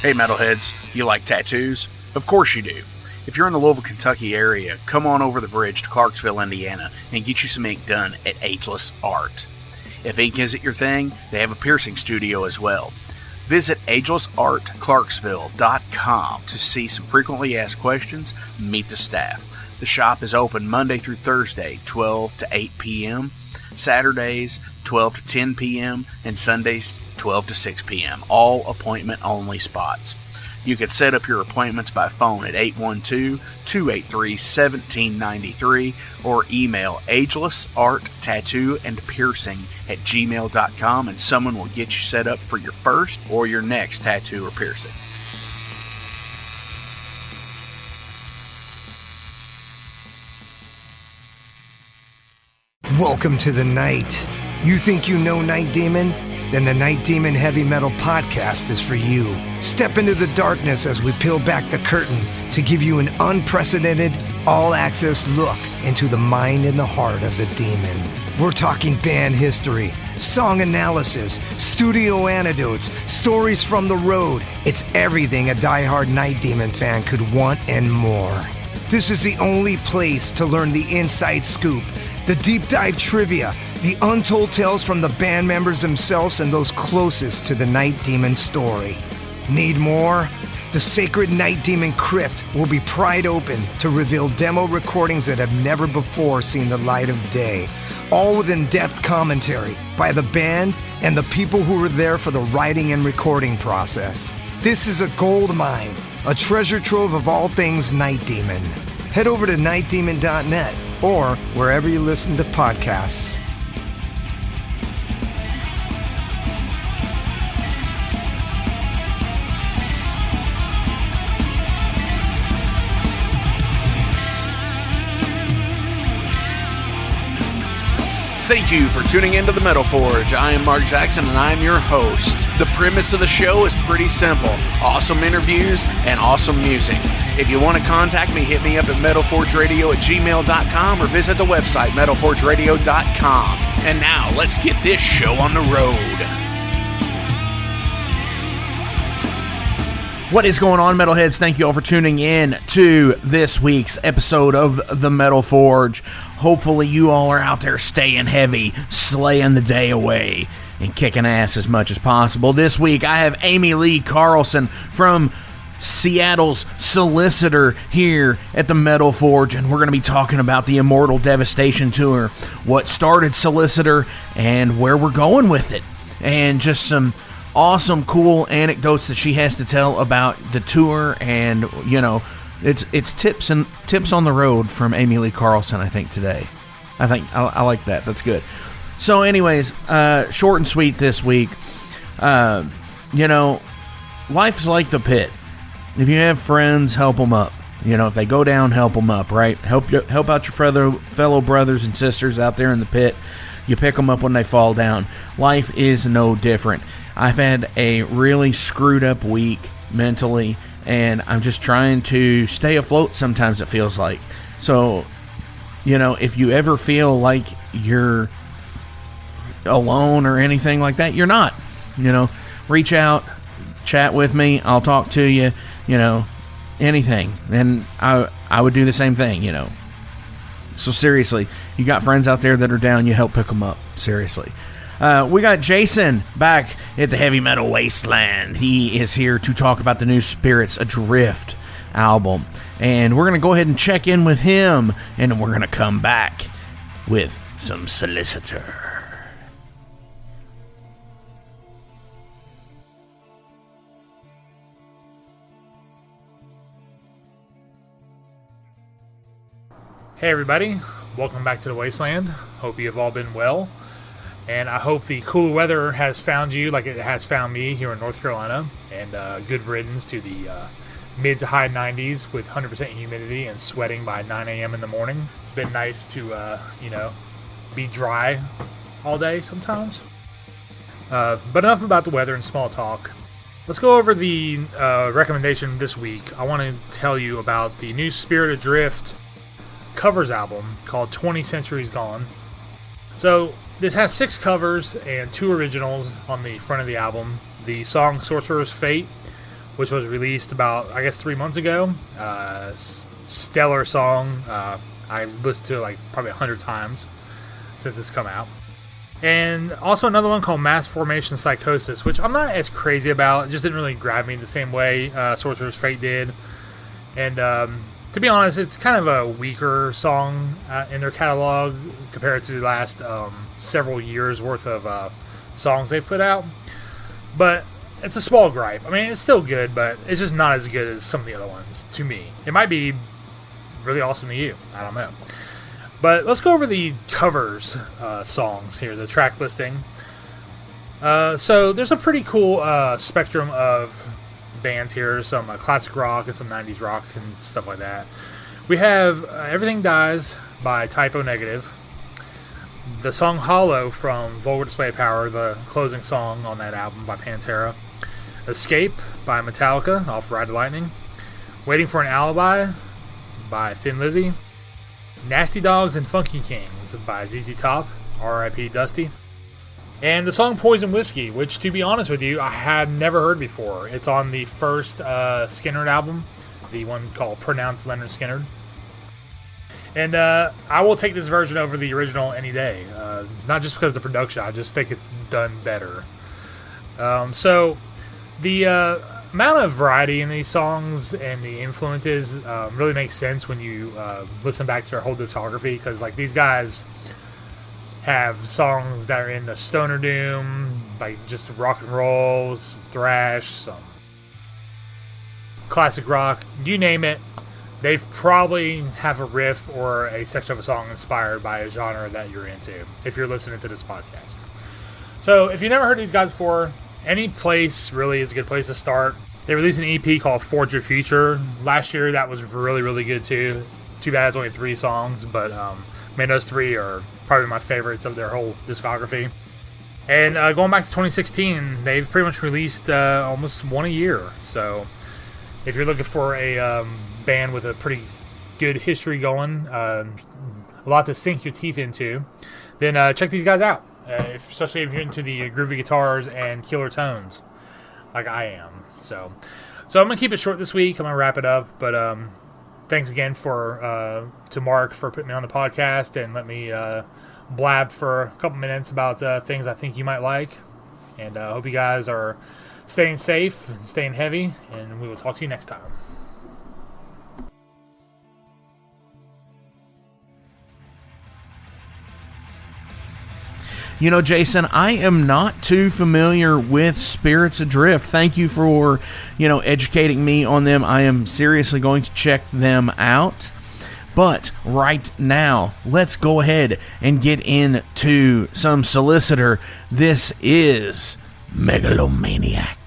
Hey metalheads, you like tattoos? Of course you do. If you're in the Louisville, Kentucky area, come on over the bridge to Clarksville, Indiana, and get you some ink done at Ageless Art. If ink isn't your thing, they have a piercing studio as well. Visit agelessartclarksville.com to see some frequently asked questions, meet the staff. The shop is open Monday through Thursday, 12 to 8 p.m., Saturdays, 12 to 10 p.m., and Sundays, 12 to 6 p.m., all appointment-only spots. You can set up your appointments by phone at 812-283-1793 or email agelessarttattooandpiercing@gmail.com and someone will get you set up for your first or your next tattoo or piercing. Welcome to the night. You think you know Night Demon? Then the Night Demon Heavy Metal Podcast is for you. Step into the darkness as we peel back the curtain to give you an unprecedented, all-access look into the mind and the heart of the demon. We're talking band history, song analysis, studio anecdotes, stories from the road. It's everything a diehard Night Demon fan could want and more. This is the only place to learn the inside scoop, the deep dive trivia, the untold tales from the band members themselves and those closest to the Night Demon story. Need more? The Sacred Night Demon Crypt will be pried open to reveal demo recordings that have never before seen the light of day, all with in-depth commentary by the band and the people who were there for the writing and recording process. This is a gold mine, a treasure trove of all things Night Demon. Head over to nightdemon.net or wherever you listen to podcasts. Thank you for tuning into the Metal Forge. I am Mark Jackson and I am your host. The premise of the show is pretty simple. Awesome interviews and awesome music. If you want to contact me, hit me up at metalforgeradio@gmail.com or visit the website metalforgeradio.com. And now, let's get this show on the road. What is going on, metalheads? Thank you all for tuning in to this week's episode of the Metal Forge. Hopefully you all are out there staying heavy, slaying the day away, and kicking ass as much as possible. This week I have Amy Lee Carlson from Seattle's Solicitor here at the Metal Forge, and we're going to be talking about the Immortal Devastation Tour, what started Solicitor, and where we're going with it, and just some awesome, cool anecdotes that she has to tell about the tour, and, you know, it's tips on the road from Amy Lee Carlson, I think, today. I like that. That's good. So anyways, short and sweet this week. You know, life's like the pit. If you have friends, help them up. You know, if they go down, help them up, right? Help out your fellow brothers and sisters out there in the pit. You pick them up when they fall down. Life is no different. I've had a really screwed up week mentally, and I'm just trying to stay afloat sometimes, it feels like. So, you know, if you ever feel like you're alone or anything like that, you're not. You know, reach out, chat with me, I'll talk to you, you know, anything. And I would do the same thing, you know. So seriously, you got friends out there that are down, you help pick them up, seriously. We got Jason back at the Heavy Metal Wasteland. He is here to talk about the new Spirits Adrift album. And we're going to go ahead and check in with him, and we're going to come back with some Solicitor. Hey everybody, welcome back to the Wasteland. Hope you have all been well. And I hope the cool weather has found you like it has found me here in North Carolina. And good riddance to the mid to high 90s with 100% humidity and sweating by 9 a.m. in the morning. It's been nice to, you know, be dry all day sometimes. But enough about the weather and small talk. Let's go over the recommendation this week. I want to tell you about the new Spirit Adrift covers album called 20 Centuries Gone. So this has 6 covers and 2 originals on the front of the album. The song Sorcerer's Fate which was released about, I guess, 3 months ago. Stellar song. I listened to it like probably 100 times since it's come out. And also another one called Mass Formation Psychosis, which I'm not as crazy about. It just didn't really grab me the same way Sorcerer's Fate did. And to be honest, it's kind of a weaker song in their catalog compared to the last several years worth of songs they've put out. But it's a small gripe. I mean, it's still good, but it's just not as good as some of the other ones to me. It might be really awesome to you. I don't know. But let's go over the covers songs here, the track listing. So there's a pretty cool spectrum of bands here. Some classic rock and some 90s rock and stuff like that. We have Everything Dies by Typo Negative. The song Hollow from Vulgar Display Power, the closing song on that album by Pantera. Escape by Metallica off Ride the Lightning. Waiting for an Alibi by Thin Lizzy. Nasty Dogs and Funky Kings by ZZ Top, R.I.P. Dusty. And the song Poison Whiskey, which, to be honest with you, I had never heard before. It's on the first Skynyrd album, the one called Pronounced Leonard Skynyrd. And I will take this version over the original any day. Not just because of the production, I just think it's done better. So the amount of variety in these songs and the influences really makes sense when you listen back to their whole discography, because like these guys have songs that are in the stoner doom, like just rock and roll, some thrash, some classic rock, you name it. They've probably have a riff or a section of a song inspired by a genre that you're into if you're listening to this podcast. So if you've never heard these guys before, any place really is a good place to start. They released an EP called Forge Your Future last year. That was really, really good too. Too bad it's only 3 songs, but man, those 3 are probably my favorites of their whole discography. And going back to 2016, they've pretty much released almost one a year. So if you're looking for a band with a pretty good history going, a lot to sink your teeth into, then check these guys out. Especially if you're into the groovy guitars and killer tones, like I am. So I'm gonna keep it short this week. I'm gonna wrap it up. But thanks again to Mark for putting me on the podcast and let me blab for a couple minutes about things I think you might like. And I hope you guys are staying safe and staying heavy. And we will talk to you next time. You know, Jason, I am not too familiar with Spirits Adrift. Thank you for, educating me on them. I am seriously going to check them out. But right now, let's go ahead and get into some Solicitor. This is Megalomaniac.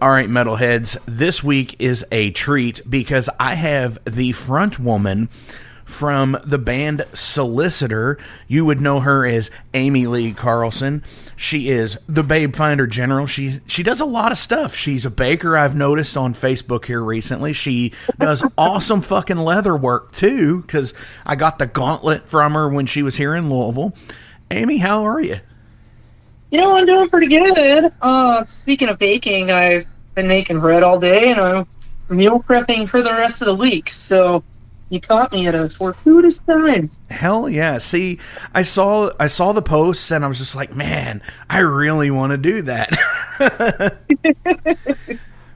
All right, metalheads, this week is a treat because I have the front woman from the band Solicitor. You would know her as Amy Lee Carlson. She is the Babefynder General. She does a lot of stuff. She's a baker, I've noticed on Facebook here recently. She does awesome fucking leather work, too, because I got the gauntlet from her when she was here in Louisville. Amy, how are you? You know, I'm doing pretty good. Speaking of baking, I've been making bread all day, and I'm meal prepping for the rest of the week, so you caught me at a fortuitous time. Hell yeah. See, I saw the posts, and I was just like, man, I really want to do that.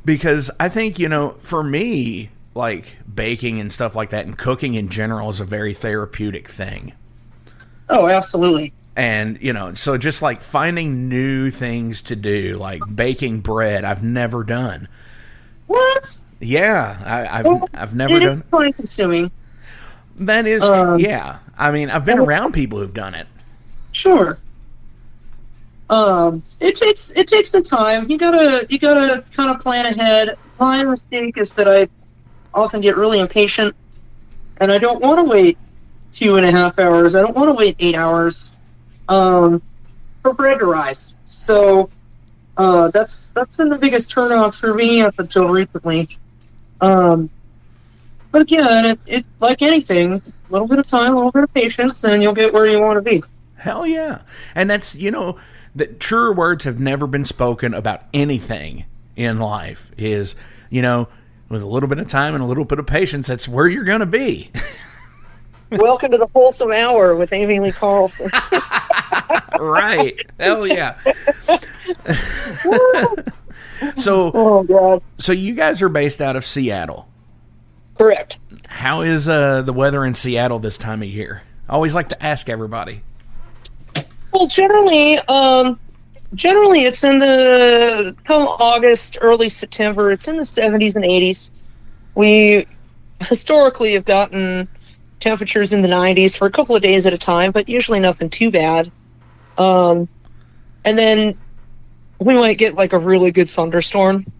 Because I think, you know, for me, like, baking and stuff like that, and cooking in general is a very therapeutic thing. Oh, absolutely. And, you know, so just like finding new things to do, like baking bread, I've never done. What? Yeah, I've never done. It is time consuming. That is, yeah. I mean, I've been around people who've done it. Sure. It takes some time. You gotta kind of plan ahead. My mistake is that I often get really impatient, and I don't want to wait 2.5 hours. I don't want to wait 8 hours. For bread to rise. So that's been the biggest turnoff for me up until recently. But again, it like anything, a little bit of time, a little bit of patience, and you'll get where you want to be. Hell yeah. And that's, you know, the truer words have never been spoken about anything in life is, you know, with a little bit of time and a little bit of patience, that's where you're going to be. Welcome to the Wholesome Hour with Amy Lee Carlson. Right. Hell yeah. So, oh, God. So you guys are based out of Seattle. Correct. How is the weather in Seattle this time of year? I always like to ask everybody. Well, generally it's in come August, early September, it's in the 70s and 80s. We historically have gotten temperatures in the 90s for a couple of days at a time, but usually nothing too bad. And then we might get like a really good thunderstorm.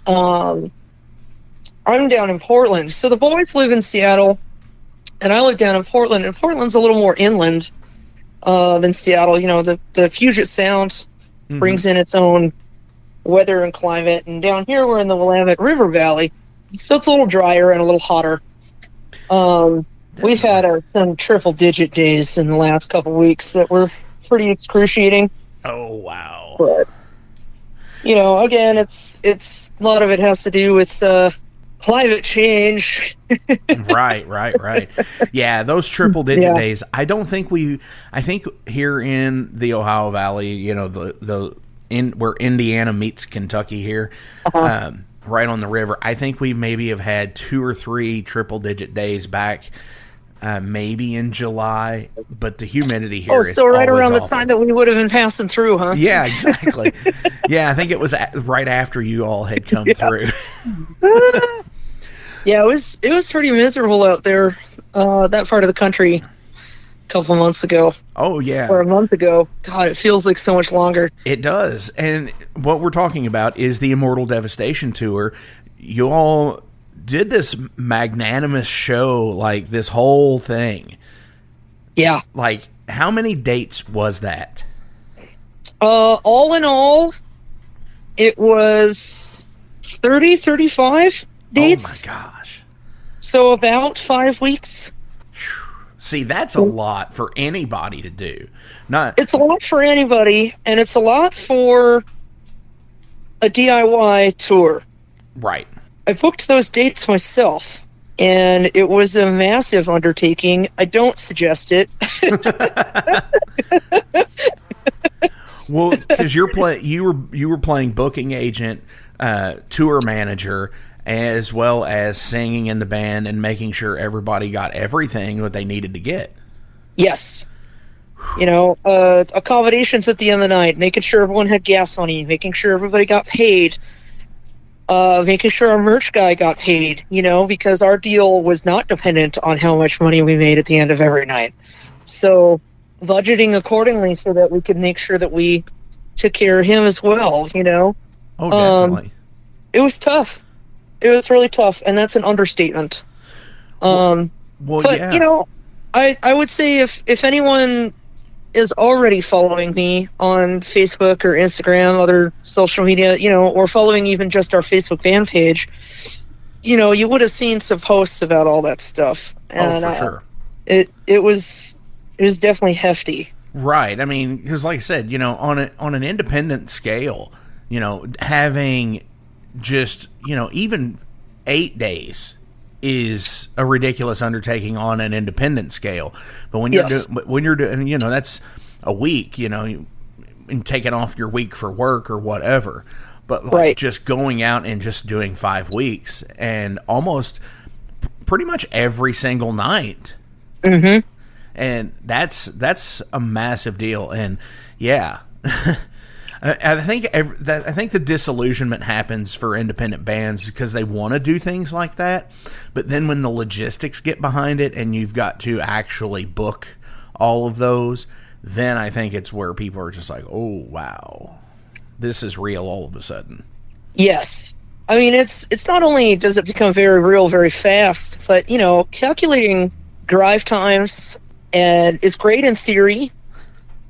I'm down in Portland. So the boys live in Seattle, and I live down in Portland, and Portland's a little more inland than Seattle. You know, the Puget Sound brings in its own weather and climate, and down here we're in the Willamette River Valley, so it's a little drier and a little hotter. We've had some triple-digit days in the last couple weeks that were pretty excruciating. Oh, wow. But, you know, again, it's a lot of it has to do with climate change. Right. Yeah, those triple-digit days. I think here in the Ohio Valley, you know, where Indiana meets Kentucky here, right on the river, I think we maybe have had 2 or 3 triple-digit days back. Maybe in July, but the humidity here is so right around awful. The time that we would have been passing through, huh? Yeah, exactly. Yeah, I think it was right after you all had come through. Yeah, it was pretty miserable out there, that part of the country, a couple months ago. Oh, yeah. Or a month ago. God, it feels like so much longer. It does. And what we're talking about is the Immortal Devastation Tour. You all did this magnanimous show, like this whole thing. Yeah. Like, how many dates was that? All in all, it was 35 dates. Oh my gosh. So about 5 weeks. See, that's a lot for anybody to do. It's a lot for anybody, and it's a lot for a DIY tour. Right. I booked those dates myself, and it was a massive undertaking. I don't suggest it. Well, because you were playing booking agent, tour manager, as well as singing in the band and making sure everybody got everything that they needed to get. Yes. You know, accommodations at the end of the night, making sure everyone had gas money, making sure everybody got paid, making sure our merch guy got paid, you know, because our deal was not dependent on how much money we made at the end of every night. So budgeting accordingly so that we could make sure that we took care of him as well, you know. Oh, definitely. It was tough. It was really tough, and that's an understatement. But yeah. you know, I would say if anyone is already following me on Facebook or Instagram, other social media, you know, or following even just our Facebook fan page, you know, you would have seen some posts about all that stuff. And, for sure. It was definitely hefty. Right. I mean, because like I said, you know, on an independent scale, you know, having just, you know, even 8 days is a ridiculous undertaking on an independent scale. But when you're doing, you know, that's a week, you know, and taking off your week for work or whatever. But like just going out and just doing 5 weeks and almost pretty much every single night. Mm-hmm. And that's a massive deal. And yeah, I think the disillusionment happens for independent bands because they want to do things like that, but then when the logistics get behind it and you've got to actually book all of those, then I think it's where people are just like, oh wow, this is real all of a sudden. Yes. I mean, it's not only does it become very real very fast, but, you know, calculating drive times and is great in theory,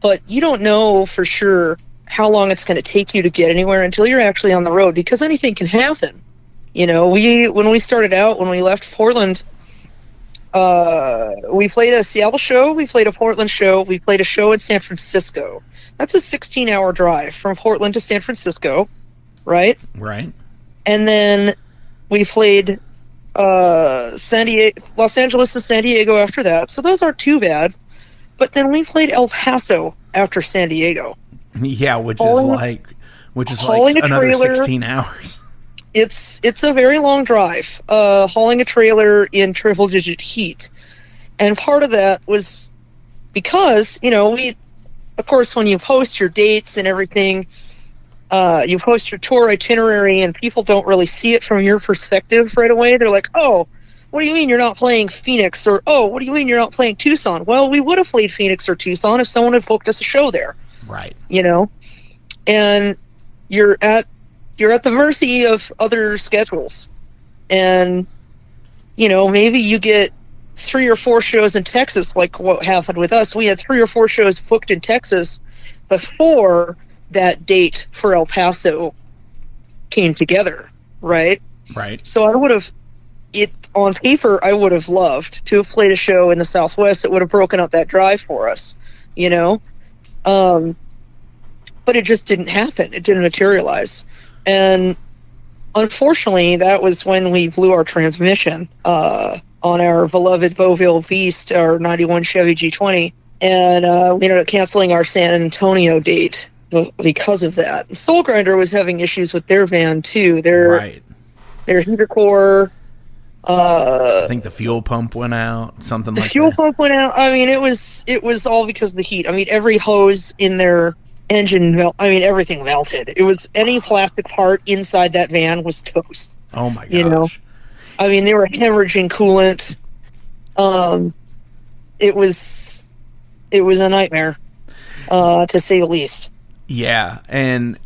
but you don't know for sure how long it's going to take you to get anywhere until you're actually on the road, because anything can happen. You know, when we started out, when we left Portland, we played a Seattle show, we played a Portland show, we played a show in San Francisco. That's a 16-hour drive from Portland to San Francisco, right? Right. And then we played Los Angeles to San Diego after that, so those aren't too bad. But then we played El Paso after San Diego. Yeah, which is like another 16 hours. It's a very long drive, hauling a trailer in triple-digit heat. And part of that was because, you know, of course, when you post your dates and everything, you post your tour itinerary and people don't really see it from your perspective right away. They're like, oh, what do you mean you're not playing Phoenix? Or, oh, what do you mean you're not playing Tucson? Well, we would have played Phoenix or Tucson if someone had booked us a show there. Right. You know? And you're at the mercy of other schedules. And, you know, maybe you get 3 or 4 shows in Texas, like what happened with us. We had 3 or 4 shows booked in Texas before that date for El Paso came together, right? Right. So on paper, I would have loved to have played a show in the Southwest that would have broken up that drive for us, you know? But it just didn't happen. It didn't materialize. And unfortunately, that was when we blew our transmission on our beloved Beauville Beast, our 91 Chevy G20. And we ended up canceling our San Antonio date because of that. Soulgrinder was having issues with their van, too. Their heater core... I think the fuel pump went out, something like that. The fuel pump went out. I mean, it was all because of the heat. I mean, every hose in their engine everything melted. It was any plastic part inside that van was toast. Oh my gosh. You know? I mean, they were hemorrhaging coolant. It was a nightmare, to say the least. Yeah, and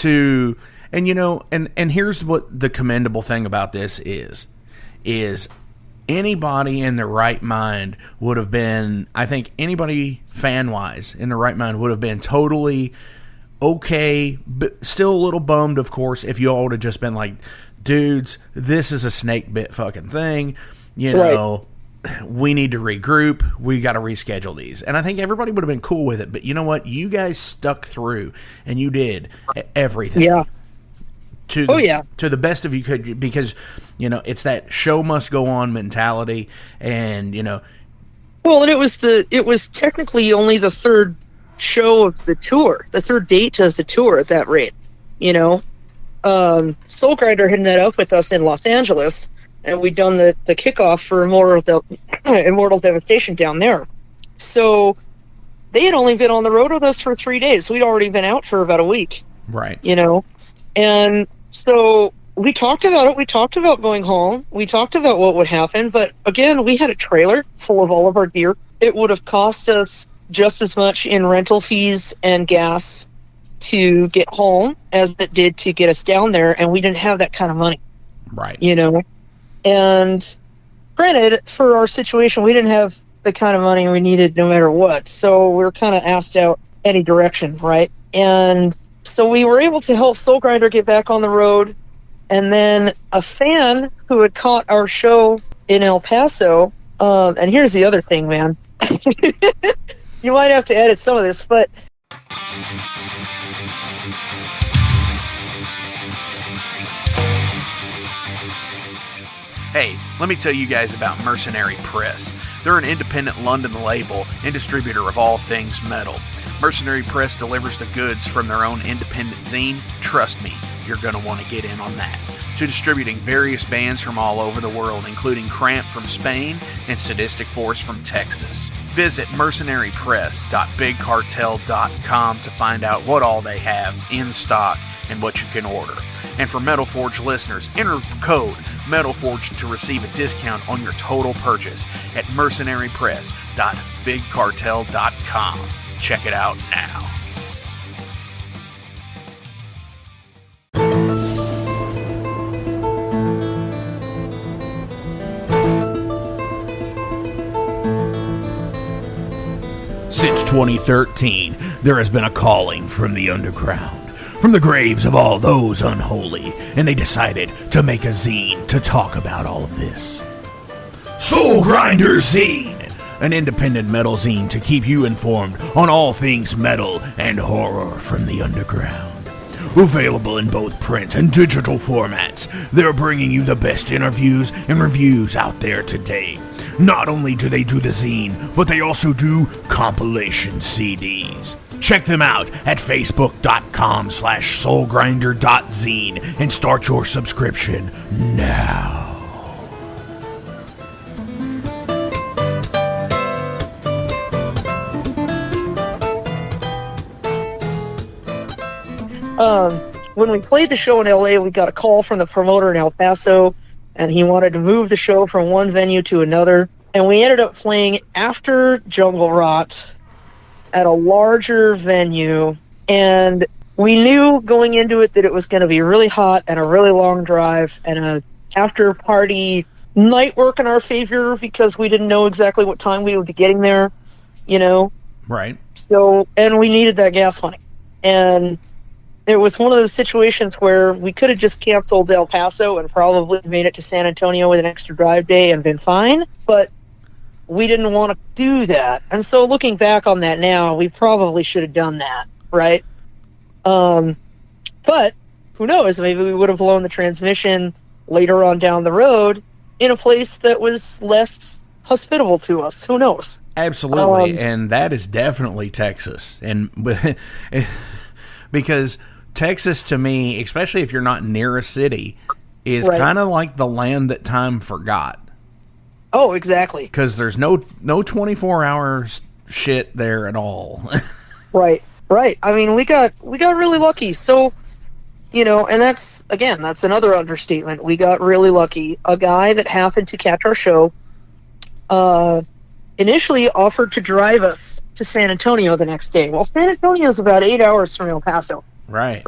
you know, and here's what the commendable thing about this is anybody in their right mind would have been, I think anybody fan-wise in their right mind would have been totally okay, but still a little bummed, of course, if you all would have just been like, dudes, this is a snake bit fucking thing, you know, we need to regroup, we got to reschedule these. And I think everybody would have been cool with it, but you know what? You guys stuck through, and you did everything. Yeah. To the best of you could, because, you know, it's that show must go on mentality, and, you know. Well, and it was technically only the third show of the tour, the third date as the tour at that rate, you know. Soulgrinder had met up with us in Los Angeles, and we'd done the kickoff for Immortal Devastation down there. So they had only been on the road with us for 3 days. We'd already been out for about a week. Right. You know. And so we talked about it. We talked about going home. We talked about what would happen. But again, we had a trailer full of all of our gear. It would have cost us just as much in rental fees and gas to get home as it did to get us down there, and we didn't have that kind of money. Right. You know? And granted, for our situation, we didn't have the kind of money we needed no matter what. So we were kind of asked out any direction, right? And so we were able to help Soulgrinder get back on the road. And then a fan who had caught our show in El Paso, and here's the other thing, man. You might have to edit some of this, but... Hey, let me tell you guys about Mercenary Press. They're an independent London label and distributor of all things metal. Mercenary Press delivers the goods from their own independent zine. Trust me, you're going to want to get in on that. To distributing various bands from all over the world, including Cramp from Spain and Sadistic Force from Texas. Visit mercenarypress.bigcartel.com to find out what all they have in stock and what you can order. And for Metal Forge listeners, enter code METALFORGE to receive a discount on your total purchase at mercenarypress.bigcartel.com. Check it out now. Since 2013, there has been a calling from the underground, from the graves of all those unholy, and they decided to make a zine to talk about all of this. Soulgrinder Zine, an independent metal zine to keep you informed on all things metal and horror from the underground. Available in both print and digital formats, they're bringing you the best interviews and reviews out there today. Not only do they do the zine, but they also do compilation CDs. Check them out at facebook.com/soulgrinder.zine and start your subscription now. When we played the show in LA, we got a call from the promoter in El Paso, and he wanted to move the show from one venue to another. And we ended up playing after Jungle Rot at a larger venue, and we knew going into it that it was going to be really hot and a really long drive and a after party night work in our favor because we didn't know exactly what time we would be getting there, you know? Right. So, and we needed that gas money. And it was one of those situations where we could have just canceled El Paso and probably made it to San Antonio with an extra drive day and been fine, but we didn't want to do that. And so looking back on that now, we probably should have done that, right? But who knows? Maybe we would have blown the transmission later on down the road in a place that was less hospitable to us. Who knows? Absolutely. And that is definitely Texas. And because Texas, to me, especially if you're not near a city, is kind of like the land that time forgot. Oh, exactly. Because there's no 24-hour shit there at all. Right. I mean, we got really lucky. So, you know, and that's another understatement. We got really lucky. A guy that happened to catch our show initially offered to drive us to San Antonio the next day. Well, San Antonio is about 8 hours from El Paso. Right.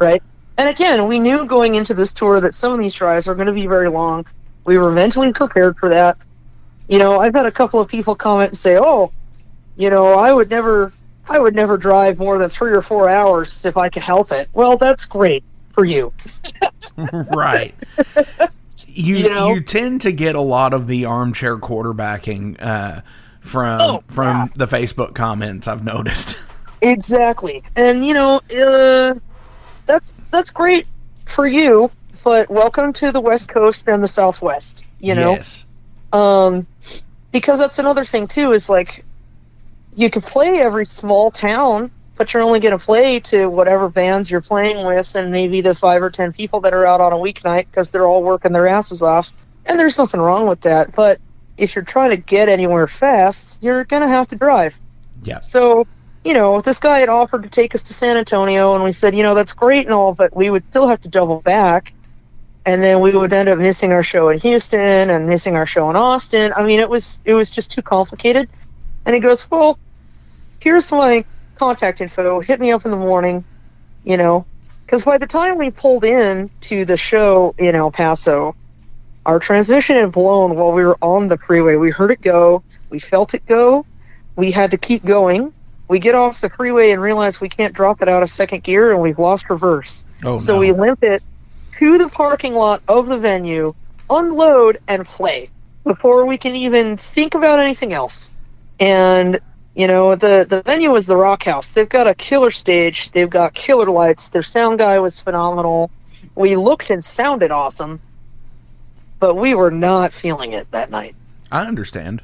And again, we knew going into this tour that some of these drives are going to be very long. We were mentally prepared for that. You know, I've had a couple of people comment and say, "Oh, you know, I would never drive more than 3 or 4 hours if I could help it." Well, that's great for you. Right. You tend to get a lot of the armchair quarterbacking from the Facebook comments, I've noticed. Exactly. And, you know, that's great for you, but welcome to the West Coast and the Southwest, you know? Yes. Because that's another thing, too, is, like, you can play every small town, but you're only going to play to whatever bands you're playing with and maybe the 5 or 10 people that are out on a weeknight because they're all working their asses off. And there's nothing wrong with that, but if you're trying to get anywhere fast, you're going to have to drive. Yeah. So, you know, this guy had offered to take us to San Antonio, and we said, you know, that's great and all, but we would still have to double back. And then we would end up missing our show in Houston and missing our show in Austin. I mean, it was just too complicated. And he goes, well, here's my contact info. Hit me up in the morning. you know, because by the time we pulled in to the show in El Paso, our transmission had blown while we were on the freeway. We heard it go. We felt it go. We had to keep going. We get off the freeway and realize we can't drop it out of second gear, and we've lost reverse. So we limp it to the parking lot of the venue, unload, and play before we can even think about anything else. And, you know, the venue is the Rock House. They've got a killer stage. They've got killer lights. Their sound guy was phenomenal. We looked and sounded awesome, but we were not feeling it that night. I understand.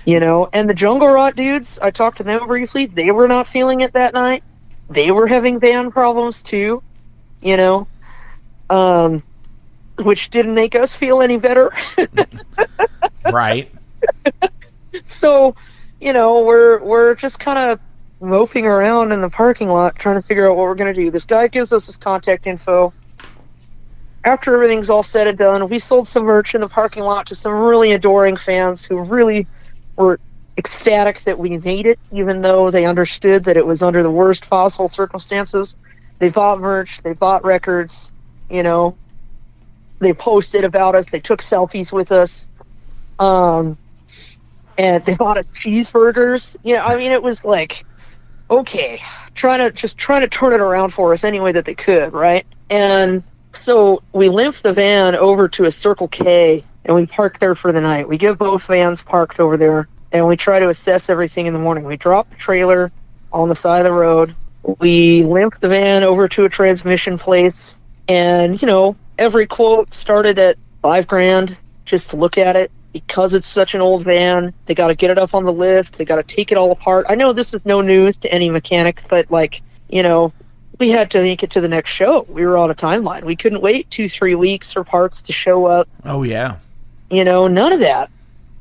You know, and the Jungle Rot dudes, I talked to them briefly. They were not feeling it that night. They were having van problems too, you know, which didn't make us feel any better. Right. So, you know, we're just kind of moping around in the parking lot trying to figure out what we're going to do. This guy gives us his contact info. After everything's all said and done, we sold some merch in the parking lot to some really adoring fans who really were ecstatic that we made it, even though they understood that it was under the worst possible circumstances. They bought merch, they bought records, you know, they posted about us, they took selfies with us, and they bought us cheeseburgers. You know, I mean, it was like, okay, trying to turn it around for us any way that they could, right? And so we limped the van over to a Circle K, and we parked there for the night. We get both vans parked over there, and we try to assess everything in the morning. We drop the trailer on the side of the road. We limp the van over to a transmission place, and, you know, every quote started at $5,000 just to look at it. Because it's such an old van, they got to get it up on the lift. They got to take it all apart. I know this is no news to any mechanic, but, like, you know, we had to make it to the next show. We were on a timeline. We couldn't wait 2-3 weeks for parts to show up. Oh, yeah. You know, none of that.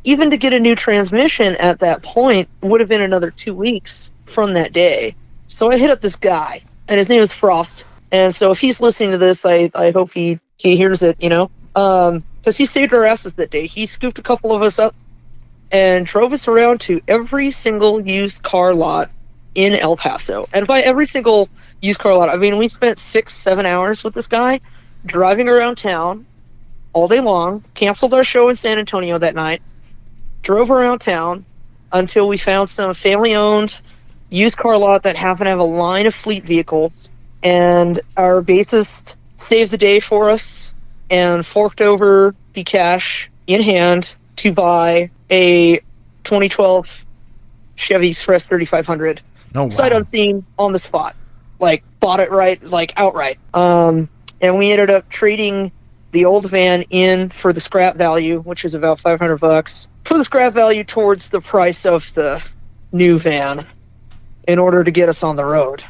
Even to get a new transmission at that point would have been another 2 weeks from that day. So I hit up this guy, and his name is Frost. And so if he's listening to this, I hope he hears it, you know. Because he saved our asses that day. He scooped a couple of us up and drove us around to every single used car lot in El Paso. And by every single used car lot, I mean, we spent 6-7 hours with this guy driving around town all day long, canceled our show in San Antonio that night, drove around town until we found some family-owned used car lot that happened to have a line of fleet vehicles, and our bassist saved the day for us and forked over the cash in hand to buy a 2012 Chevy Express 3500. Oh, wow. Sight unseen, on the spot. Like, bought it right, like, outright. And we ended up trading the old van in for the scrap value, which is about $500, for the scrap value towards the price of the new van in order to get us on the road.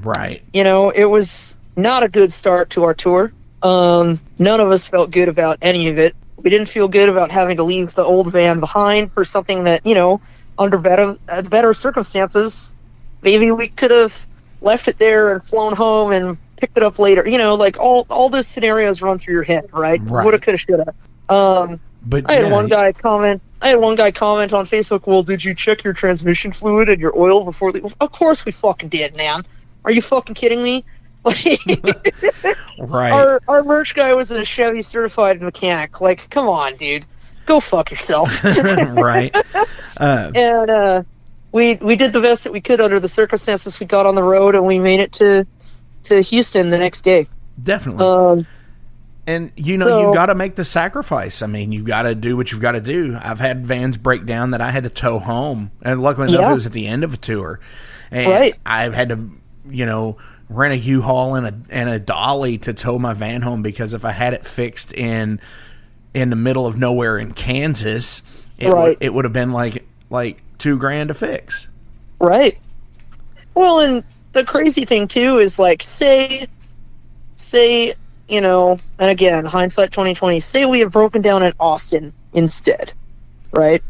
Right. You know, it was not a good start to our tour. None of us felt good about any of it. We didn't feel good about having to leave the old van behind for something that, you know, under better circumstances, maybe we could have left it there and flown home and picked it up later. You know, like all those scenarios run through your head, right? Woulda, coulda, shoulda. But I had one guy comment on Facebook, well, did you check your transmission fluid and your oil before the... Of course we fucking did, man. Are you fucking kidding me? Right. Our merch guy was a Chevy certified mechanic. Like, come on, dude. Go fuck yourself. Right. And we did the best that we could under the circumstances. We got on the road and we made it to Houston the next day. Definitely. And, you know, you got to make the sacrifice. I mean, you got to do what you've got to do. I've had vans break down that I had to tow home. And luckily enough, it was at the end of a tour. And I've had to, you know, rent a U-Haul and a dolly to tow my van home, because if I had it fixed in the middle of nowhere in Kansas, it would have been like $2,000 to fix. Right. Well, and the crazy thing too is, like, say, you know, and again, hindsight 2020, say we have broken down in Austin instead, right?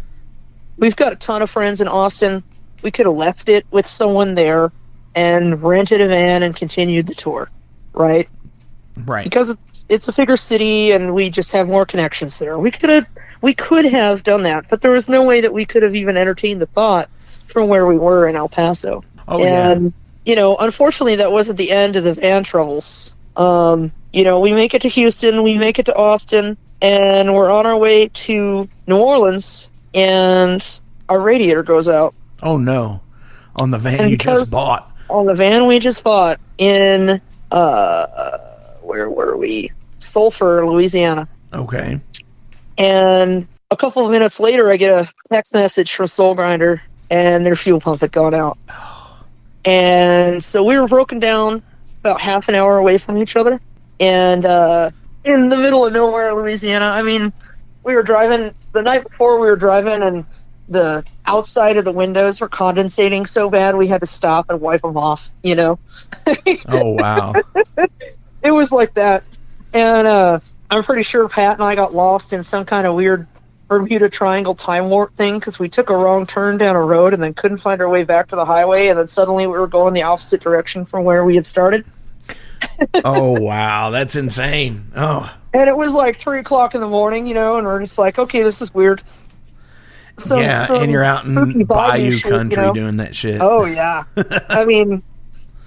We've got a ton of friends in Austin. We could have left it with someone there and rented a van and continued the tour, right? Right. Because it's a bigger city and we just have more connections there. We could have done that, but there was no way that we could have even entertained the thought from where we were in El Paso. Oh, and, unfortunately, that wasn't the end of the van troubles. We make it to Houston, we make it to Austin, and we're on our way to New Orleans, and our radiator goes out. Oh, no. On the van you just bought. On the van we just bought in, where were we? Sulphur, Louisiana. Okay. And a couple of minutes later, I get a text message from Soulgrinder, and their fuel pump had gone out. And so we were broken down about half an hour away from each other. And in the middle of nowhere, Louisiana, I mean, we were driving, the night before we were driving, and the outside of the windows were condensating so bad we had to stop and wipe them off, Oh, wow. It was like that. And I'm pretty sure Pat and I got lost in some kind of weird Bermuda Triangle time warp thing because we took a wrong turn down a road and then couldn't find our way back to the highway, and then suddenly we were going the opposite direction from where we had started. Oh, wow. That's insane. Oh. And it was like 3 o'clock in the morning, and we're just like, okay, this is weird. And you're out in bayou country doing that shit. Oh, yeah. I mean,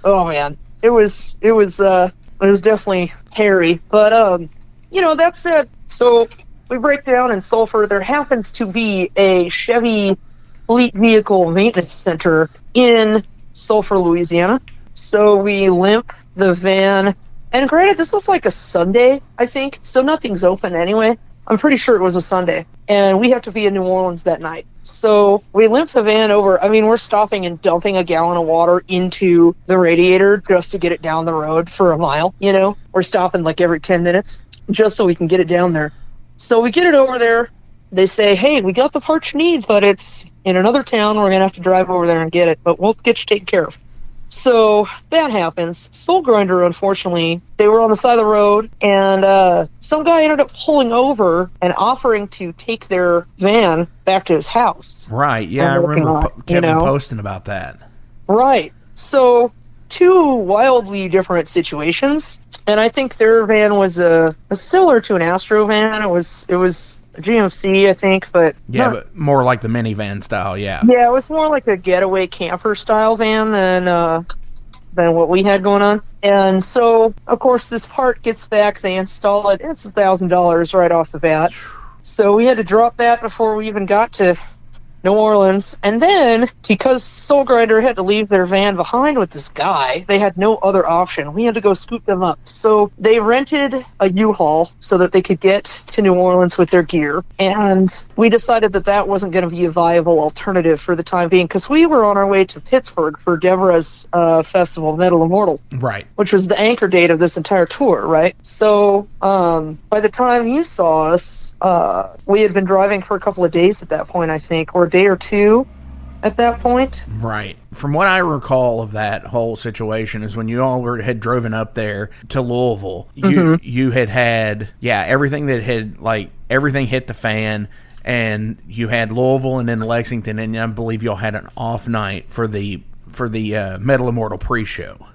oh, man. It was definitely hairy. But, that's it. So we break down in Sulphur. There happens to be a Chevy fleet vehicle maintenance center in Sulphur, Louisiana. So we limp the van. And granted, this was like a Sunday, I think. So nothing's open anyway. I'm pretty sure it was a Sunday. And we have to be in New Orleans that night. So we limp the van over. I mean, we're stopping and dumping a gallon of water into the radiator just to get it down the road for a mile, We're stopping like every 10 minutes just so we can get it down there. So we get it over there. They say, hey, we got the parts you need, but it's in another town. We're going to have to drive over there and get it, but we'll get you taken care of. So that happens. Soulgrinder, unfortunately, they were on the side of the road, and some guy ended up pulling over and offering to take their van back to his house. Right, yeah, I remember Kevin posting about that. Right. So 2 wildly different situations, and I think their van was similar to an Astro van. It was a GMC, I think, but but more like the minivan style. Yeah, it was more like a getaway camper style van than what we had going on. And so, of course, this part gets back. They install it. It's $1,000 right off the bat. So we had to drop that before we even got to New Orleans. And then, because Soulgrinder had to leave their van behind with this guy, they had no other option. We had to go scoop them up. So they rented a U-Haul so that they could get to New Orleans with their gear. And we decided that wasn't going to be a viable alternative for the time being, because we were on our way to Pittsburgh for Deborah's festival, Metal Immortal. Right. Which was the anchor date of this entire tour, right? So by the time you saw us, we had been driving for a couple of days at that point, I think, or day or 2 at that point. Right. From what I recall of that whole situation is when you all had driven up there to Louisville, you had everything that had, everything hit the fan, and you had Louisville and then Lexington, and I believe y'all had an off night for the Metal Immortal pre-show.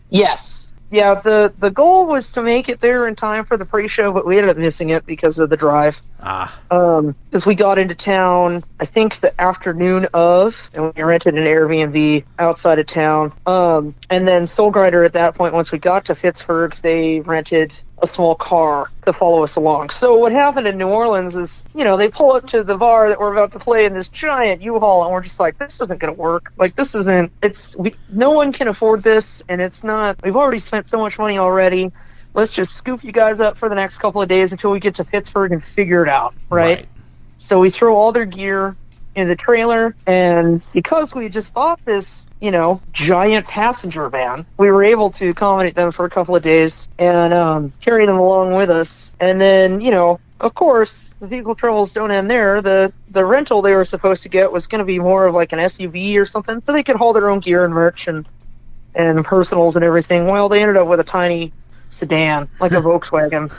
Yes. Yeah, the goal was to make it there in time for the pre-show, but we ended up missing it because of the drive. Because we got into town, I think the afternoon of, and we rented an Airbnb outside of town. And then Soulgrinder at that point, once we got to Pittsburgh, they rented a small car to follow us along. So what happened in New Orleans is, they pull up to the bar that we're about to play in this giant U-Haul, and we're just like, this isn't going to work. No one can afford this, and it's not, we've already spent so much money already. Let's just scoop you guys up for the next couple of days until we get to Pittsburgh and figure it out, right? So we throw all their gear in the trailer, and because we just bought this, giant passenger van, we were able to accommodate them for a couple of days and carry them along with us. And then, of course, the vehicle troubles don't end there. The rental they were supposed to get was going to be more of like an SUV or something, so they could haul their own gear and merch and personals and everything. Well, they ended up with a tiny sedan, like a Volkswagen.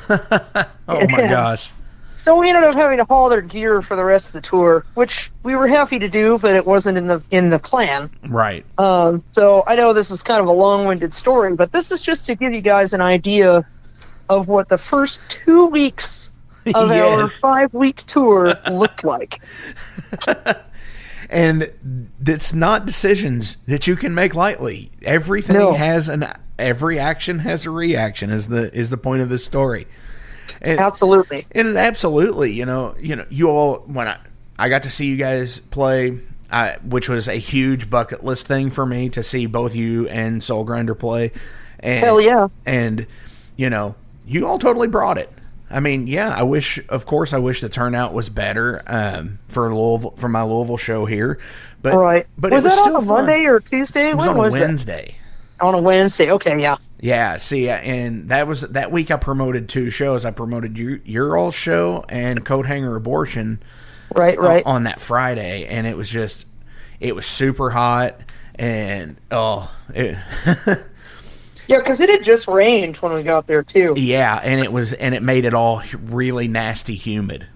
Oh my gosh. So we ended up having to haul their gear for the rest of the tour, which we were happy to do, but it wasn't in the plan. Right. So I know this is kind of a long-winded story, but this is just to give you guys an idea of what the first 2 weeks of our 5-week tour looked like. And it's not decisions that you can make lightly. Everything every action has a reaction is the point of this story. And, absolutely. And absolutely, you all, when I got to see you guys play, which was a huge bucket list thing for me to see both you and Soulgrinder play. And, hell yeah. And, you all totally brought it. I mean, yeah, I wish the turnout was better for my Louisville show here. But, right. But was it was that still on a fun. Monday or Tuesday? It was when on was a Wednesday. That? On a Wednesday, okay, yeah. Yeah, see, and that week I promoted 2 shows. I promoted your all show and Coat Hanger Abortion right on that Friday, and it was super hot, and yeah, because it had just rained when we got there too. Yeah, and it made it all really nasty humid.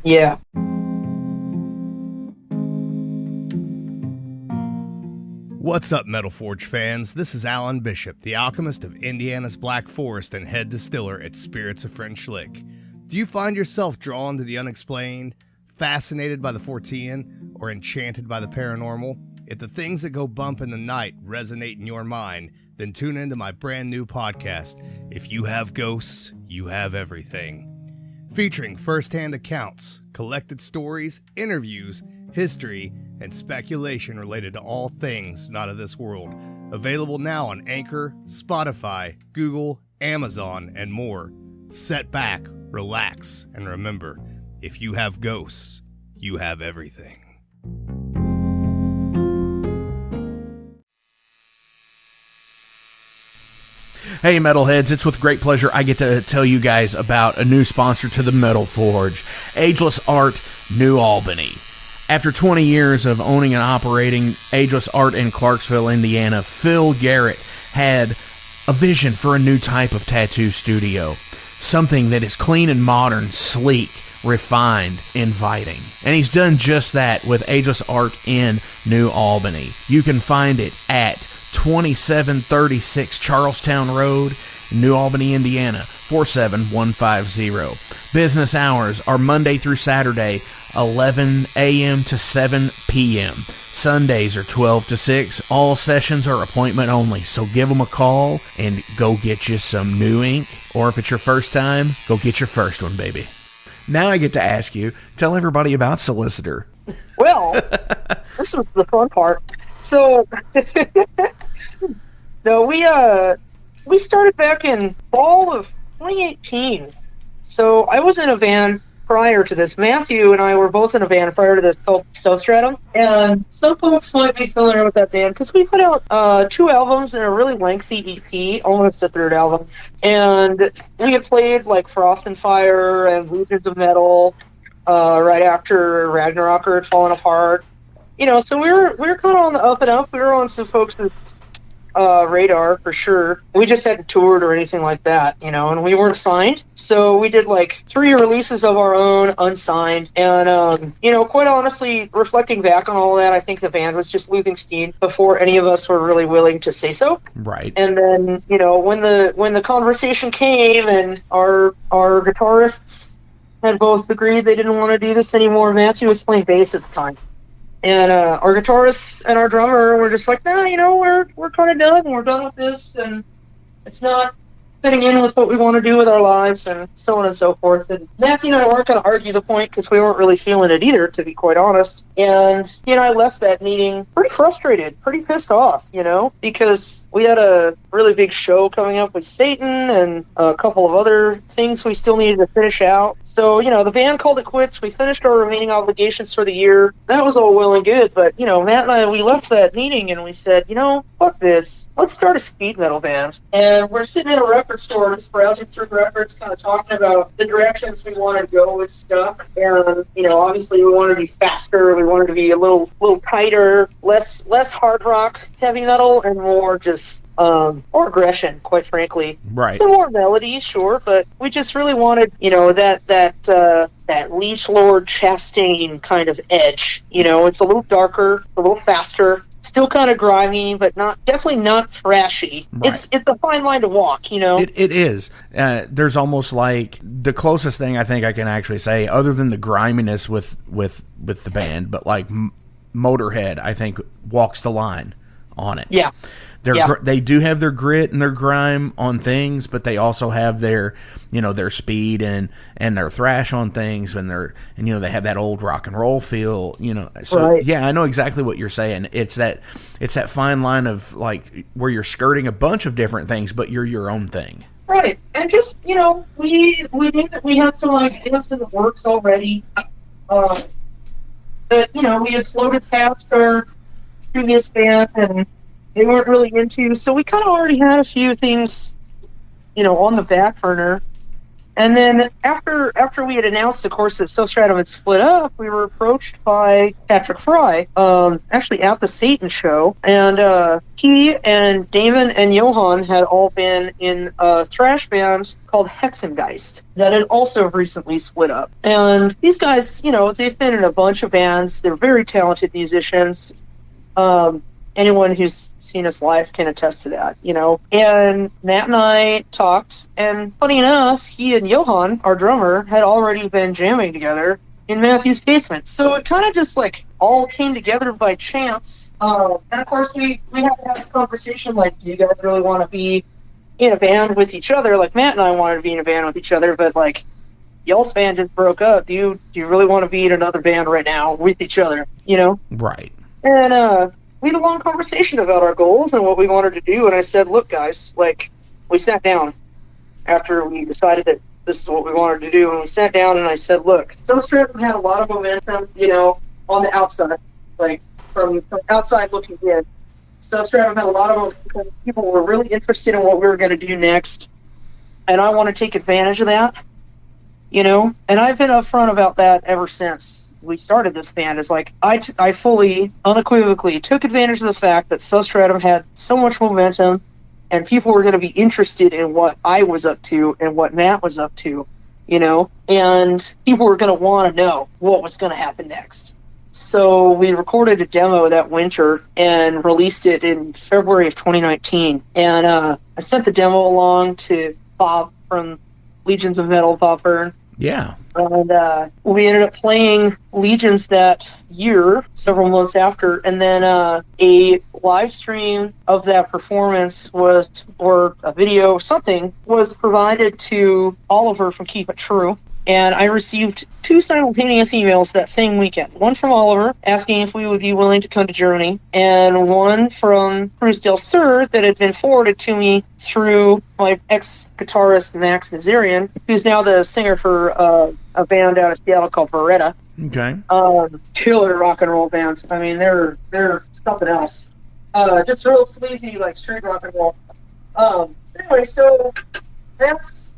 Yeah. What's up, Metal Forge fans? This is Alan Bishop, the alchemist of Indiana's Black Forest and head distiller at Spirits of French Lick. Do you find yourself drawn to the unexplained, fascinated by the Fortean, or enchanted by the paranormal? If the things that go bump in the night resonate in your mind, then tune into my brand new podcast, If You Have Ghosts, You Have Everything. Featuring first-hand accounts, collected stories, interviews, history, and speculation related to all things not of this world. Available now on Anchor, Spotify, Google, Amazon, and more. Set back, relax, and remember, if you have ghosts, you have everything. Hey Metalheads, it's with great pleasure I get to tell you guys about a new sponsor to the Metal Forge, Ageless Art, New Albany. After 20 years of owning and operating Ageless Art in Clarksville, Indiana, Phil Garrett had a vision for a new type of tattoo studio. Something that is clean and modern, sleek, refined, inviting. And he's done just that with Ageless Art in New Albany. You can find it at 2736 Charlestown Road, New Albany, Indiana, 47150. Business hours are Monday through Saturday, 11 a.m. to 7 p.m. Sundays are 12 to 6. All sessions are appointment only, so give them a call and go get you some new ink. Or if it's your first time, go get your first one, baby. Now I get to ask you, tell everybody about Solicitor. Well, this was the fun part. So, no, we started back in fall of 2018. So I was in a band prior to this. Matthew and I were both in a band prior to this called Substratum. And some folks might be familiar with that band because we put out 2 albums and a really lengthy EP, almost a 3rd album. And we had played like Frost and Fire and Legions of Metal right after Ragnarok had fallen apart. So we were kind of on the up and up. We were on some folks' radar for sure. We just hadn't toured or anything like that, and we weren't signed. So we did like 3 releases of our own, unsigned. And, quite honestly, reflecting back on all that, I think the band was just losing steam before any of us were really willing to say so. Right. And then, when the conversation came and our guitarists had both agreed they didn't want to do this anymore. Matthew was playing bass at the time. And our guitarist and our drummer were just like, we're kind of done. We're done with this, and it's not fitting in with what we want to do with our lives, and so on and so forth. And Matthew and I weren't going to argue the point because we weren't really feeling it either, to be quite honest. And he and I left that meeting pretty frustrated, pretty pissed off, because we had a really big show coming up with Satan and a couple of other things we still needed to finish out. So, the band called it quits. We finished our remaining obligations for the year. That was all well and good, but, Matt and I, we left that meeting and we said, fuck this. Let's start a speed metal band. And we're sitting in a record store just browsing through records, kind of talking about the directions we want to go with stuff. And, obviously we wanted to be faster. We wanted to be a little tighter, less hard rock, heavy metal, and more just more aggression, quite frankly. Right. Some more melody, sure, but we just really wanted, that Leech Lord Chastain kind of edge. It's a little darker, a little faster, still kind of grimy, but definitely not thrashy. Right. It's a fine line to walk, It is. There's almost like the closest thing I think I can actually say, other than the griminess with the band, but like Motorhead, I think, walks the line on it. Yeah. They do have their grit and their grime on things, but they also have their, their speed and their thrash on things, and they have that old rock and roll feel, So right. Yeah, I know exactly what you're saying. It's that fine line of like where you're skirting a bunch of different things, but you're your own thing. Right, and just we knew that we had some ideas in the works already. That we had floated past our previous band, and they weren't really into. So we kind of already had a few things, on the back burner. And then after we had announced, of course, that Soulstratum had split up, we were approached by Patrick Fry, actually at the Satan show, and he and Damon and Johan had all been in a thrash band called Hexengeist that had also recently split up. And these guys, they've been in a bunch of bands. They're very talented musicians. Anyone who's seen us live can attest to that, And Matt and I talked, and funny enough, he and Johan, our drummer, had already been jamming together in Matthew's basement. So it kind of just, all came together by chance. And, of course, we had to have a conversation, do you guys really want to be in a band with each other? Like, Matt and I wanted to be in a band with each other, but, y'all's band just broke up. Do you really want to be in another band right now with each other, Right. And, we had a long conversation about our goals and what we wanted to do, and I said, look, guys, we sat down after we decided that this is what we wanted to do, and we sat down and I said, look, Soulstratum had a lot of momentum, on the outside, from outside looking in. Soulstratum had a lot of momentum. People were really interested in what we were going to do next, and I want to take advantage of that, and I've been upfront about that ever since we started this band. Is I fully, unequivocally took advantage of the fact that Soulstratum had so much momentum, and people were going to be interested in what I was up to and what Matt was up to, and people were going to want to know what was going to happen next. So we recorded a demo that winter and released it in February of 2019. And I sent the demo along to Bob from Legions of Metal, Bob Byrne. Yeah. And we ended up playing Legions that year, several months after, and then a live stream of that performance or a video, something, was provided to Oliver from Keep It True. And I received 2 simultaneous emails that same weekend. One from Oliver, asking if we would be willing to come to Germany, and one from Cruz del Sur that had been forwarded to me through my ex-guitarist Max Nazarian, who's now the singer for a band out of Seattle called Beretta. Okay. Killer rock and roll band. I mean, they're something else. Just real sleazy, straight rock and roll. Anyway, so that's...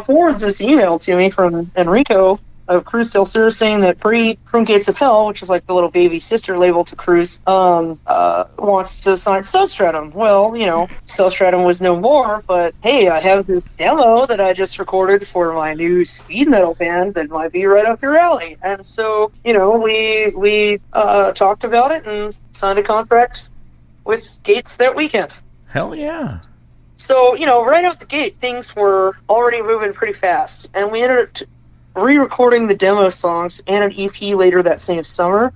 forwards this email to me from Enrico of Cruz del Sur saying that From Gates of Hell, which is the little baby sister label to Cruz, wants to sign Soulstratum. Well, Soulstratum was no more, but hey, I have this demo that I just recorded for my new speed metal band that might be right up your alley. And so, we talked about it and signed a contract with Gates that weekend. Hell yeah. So, right out the gate, things were already moving pretty fast. And we ended up re-recording the demo songs and an EP later that same summer,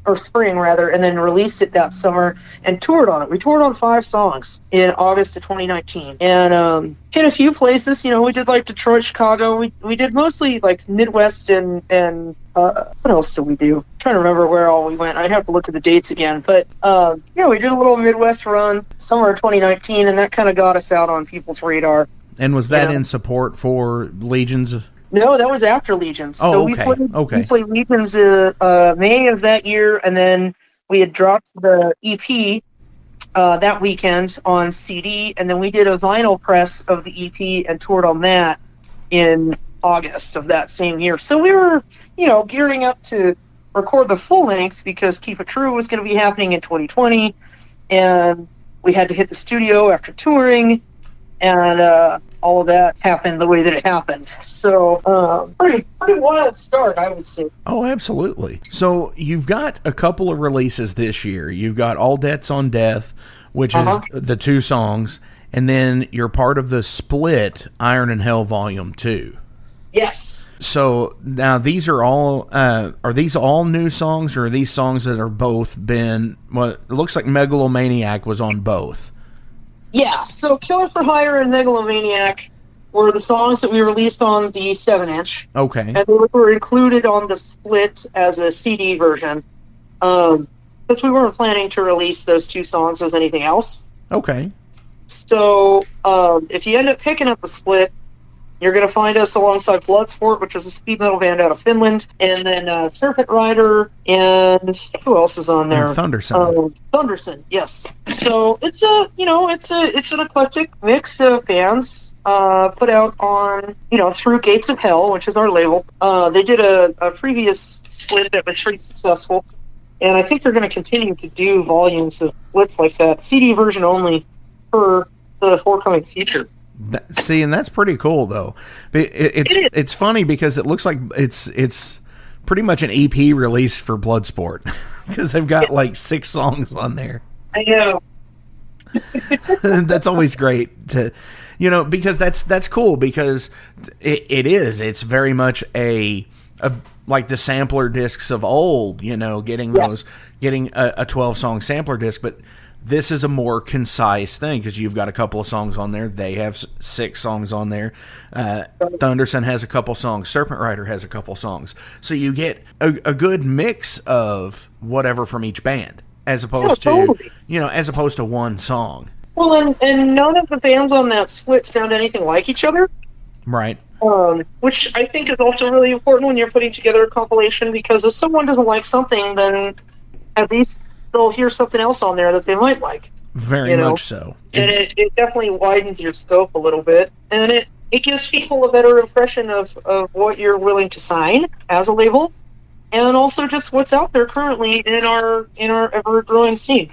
or spring rather, and then released it that summer and toured on it. We toured on 5 songs in August of 2019. And hit a few places. We did Detroit, Chicago. We did mostly Midwest and what else did we do? I'm trying to remember where all we went. I'd have to look at the dates again. But we did a little Midwest run summer of 2019, and that kind of got us out on people's radar. And was that in support for Legions? No, that was after Legions. Oh, so okay. We played Legions May of that year, and then we had dropped the EP that weekend on CD, and then we did a vinyl press of the EP and toured on that in August of that same year. So we were, gearing up to record the full length because Keep It True was going to be happening in 2020, and we had to hit the studio after touring, and all of that happened the way that it happened. So pretty wild start, I would say. Oh, absolutely. So you've got a couple of releases this year. You've got All Debts on Death, which is the 2 songs, and then you're part of the split Iron and Hell Volume 2. Yes. So now these are these all new songs, or are these songs that are both been? Well, it looks like Megalomaniac was on both. Yeah. So Killer for Hire and Megalomaniac were the songs that we released on the 7-inch. Okay. And they were included on the split as a CD version. Because we weren't planning to release those two songs as anything else. Okay. So if you end up picking up the split, you're going to find us alongside Bloodsport, which is a speed metal band out of Finland, and then Serpent Rider, and who else is on there? And Thunderson. Thunderson, yes. So it's it's an eclectic mix of bands put out on through Gates of Hell, which is our label. They did a previous split that was pretty successful, and I think they're going to continue to do volumes of splits like that, CD version only, for the forthcoming future. See, and that's pretty cool, though. It's funny because it looks like it's pretty much an EP release for Bloodsport because they've got like 6 songs on there. I know. That's always great to, because that's cool because it's very much a like the sampler discs of old, getting Yes. getting a 12-song sampler disc, but this is a more concise thing because you've got a couple of songs on there. They have 6 songs on there. Thunderson has a couple songs. Serpent Rider has a couple songs. So you get a good mix of whatever from each band, as opposed totally. as opposed to one song. Well, and none of the bands on that split sound anything like each other. Right. Which I think is also really important when you're putting together a compilation, because if someone doesn't like something, then at least they'll hear something else on there that they might like. Very much so. And it definitely widens your scope a little bit. And it gives people a better impression of what you're willing to sign as a label, and also just what's out there currently in our ever-growing scene.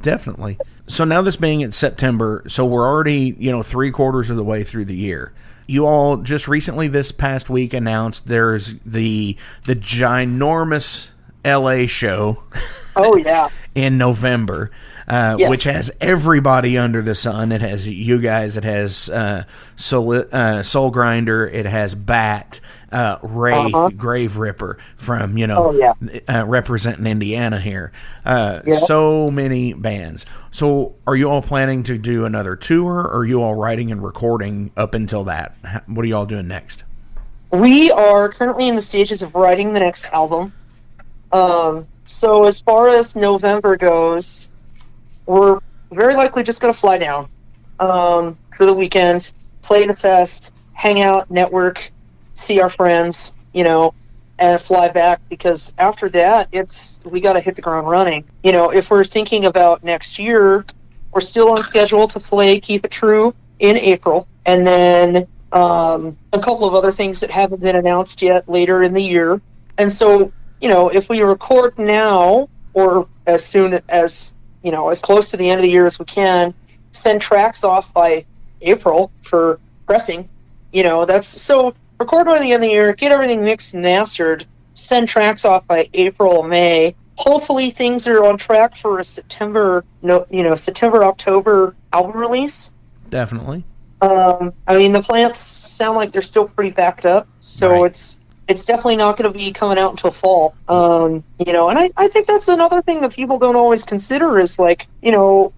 Definitely. So now this being in September, so we're already, 3/4 of the way through the year. You all just recently this past week announced there's the ginormous LA show. Oh, yeah. In November, Yes. which has everybody under the sun. It has you guys. It has Soulgrinder. It has Bat, Wraith, Grave Ripper from representing Indiana here. So many bands. So are you all planning to do another tour, or are you all writing and recording up until that? What are you all doing next? We are currently in the stages of writing the next album. So as far as November goes, we're very likely just going to fly down for the weekend, play the fest, hang out, network, see our friends, and fly back, because after that, we got to hit the ground running. If we're thinking about next year, we're still on schedule to play Keep It True in April, and then a couple of other things that haven't been announced yet later in the year. And so, if we record now, or as soon as, as close to the end of the year as we can, send tracks off by April for pressing, that's so record by the end of the year, get everything mixed and mastered, send tracks off by April, May. Hopefully things are on track for a September, October album release. Definitely. The plants sound like they're still pretty backed up, so right. It's definitely not going to be coming out until fall. And I think that's another thing that people don't always consider is, like, we went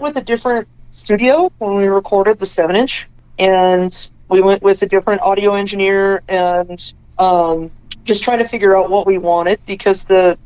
with a different studio when we recorded the 7-inch, and we went with a different audio engineer, and just trying to figure out what we wanted, because the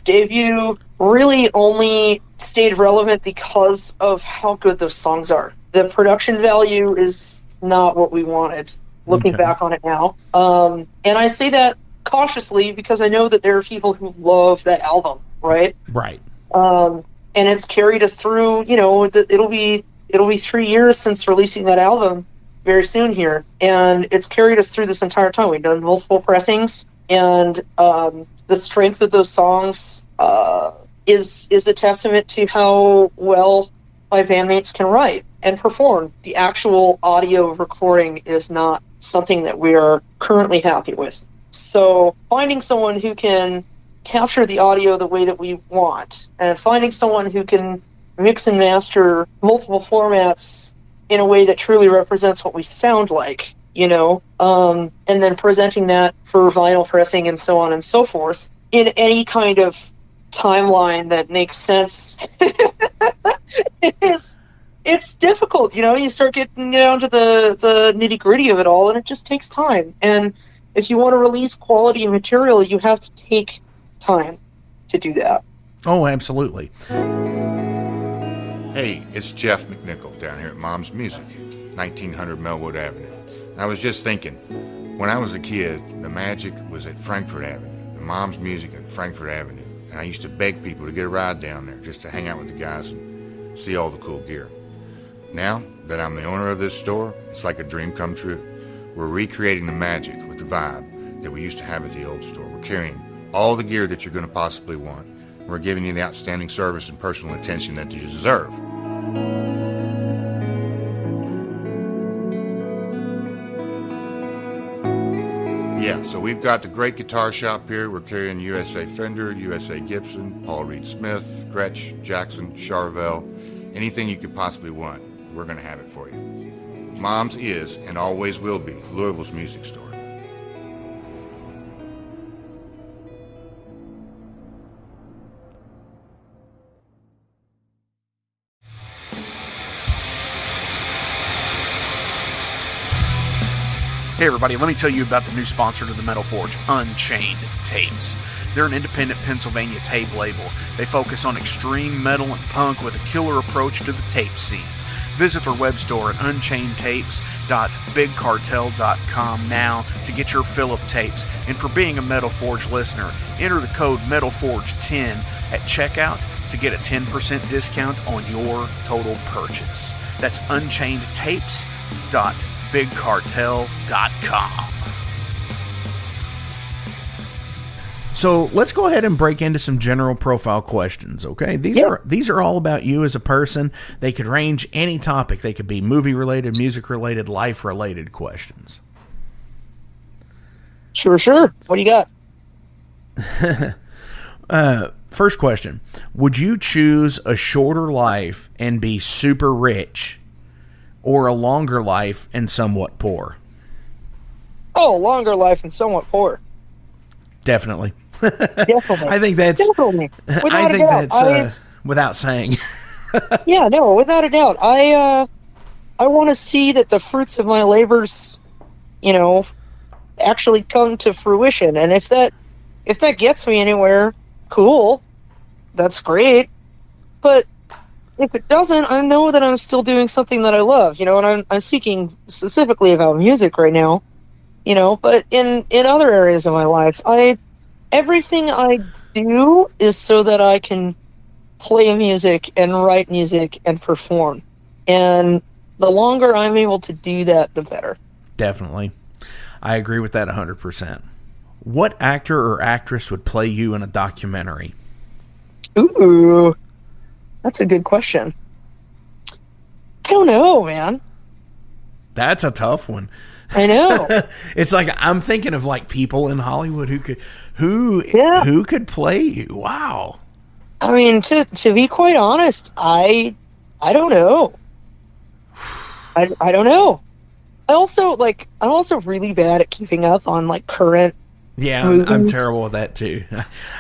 debut really only stayed relevant because of how good those songs are. The production value is not what we wanted, looking back on it now. And I say that cautiously because I know that there are people who love that album, right? Right. And it's carried us through, it'll be 3 years since releasing that album very soon here, and it's carried us through this entire time. We've done multiple pressings, and the strength of those songs is a testament to how well my bandmates can write and perform. The actual audio recording is not something that we are currently happy with. So finding someone who can capture the audio the way that we want, and finding someone who can mix and master multiple formats in a way that truly represents what we sound like, you know, and then presenting that for vinyl pressing and so on and so forth in any kind of timeline that makes sense. It's difficult, you know. You start getting down to the nitty-gritty of it all, and it just takes time. And if you want to release quality material, you have to take time to do that. Oh, absolutely. Hey, it's Jeff McNichol down here at Mom's Music, 1900 Melwood Avenue. I was just thinking, when I was a kid, the magic was at Frankfort Avenue, the Mom's Music at Frankfort Avenue, and I used to beg people to get a ride down there just to hang out with the guys and see all the cool gear. Now that I'm the owner of this store, it's like a dream come true. We're recreating the magic with the vibe that we used to have at the old store. We're carrying all the gear that you're going to possibly want. We're giving you the outstanding service and personal attention that you deserve. Yeah, so we've got the great guitar shop here. We're carrying USA Fender, USA Gibson, Paul Reed Smith, Gretsch, Jackson, Charvel, anything you could possibly want, we're going to have it for you. Mom's is and always will be Louisville's music store. Hey everybody, let me tell you about the new sponsor to the Metal Forge, Unchained Tapes. They're an independent Pennsylvania tape label. They focus on extreme metal and punk with a killer approach to the tape scene. Visit their web store at unchainedtapes.bigcartel.com now to get your fill of tapes. And for being a Metal Forge listener, enter the code METALFORGE10 at checkout to get a 10% discount on your total purchase. That's unchainedtapes.bigcartel.com. So let's go ahead and break into some general profile questions, okay? These are all about you as a person. They could range any topic. They could be movie-related, music-related, life-related questions. Sure. What do you got? First question. Would you choose a shorter life and be super rich, or a longer life and somewhat poor? Oh, longer life and somewhat poor. Definitely. Definitely. I think that's. Definitely. Without saying. Yeah, no, without a doubt. I want to see that the fruits of my labors, you know, actually come to fruition. And if that gets me anywhere, cool. That's great. But if it doesn't, I know that I'm still doing something that I love, you know, and I'm speaking specifically about music right now, you know, but in other areas of my life, everything I do is so that I can play music and write music and perform. And the longer I'm able to do that, the better. Definitely. I agree with that 100%. What actor or actress would play you in a documentary? Ooh, that's a good question. I don't know, man. That's a tough one. I know. It's like I'm thinking of like people in Hollywood who could play you. Wow. I mean, to be quite honest, I don't know. I don't know. I'm also really bad at keeping up on like current. Yeah, I'm terrible with that too.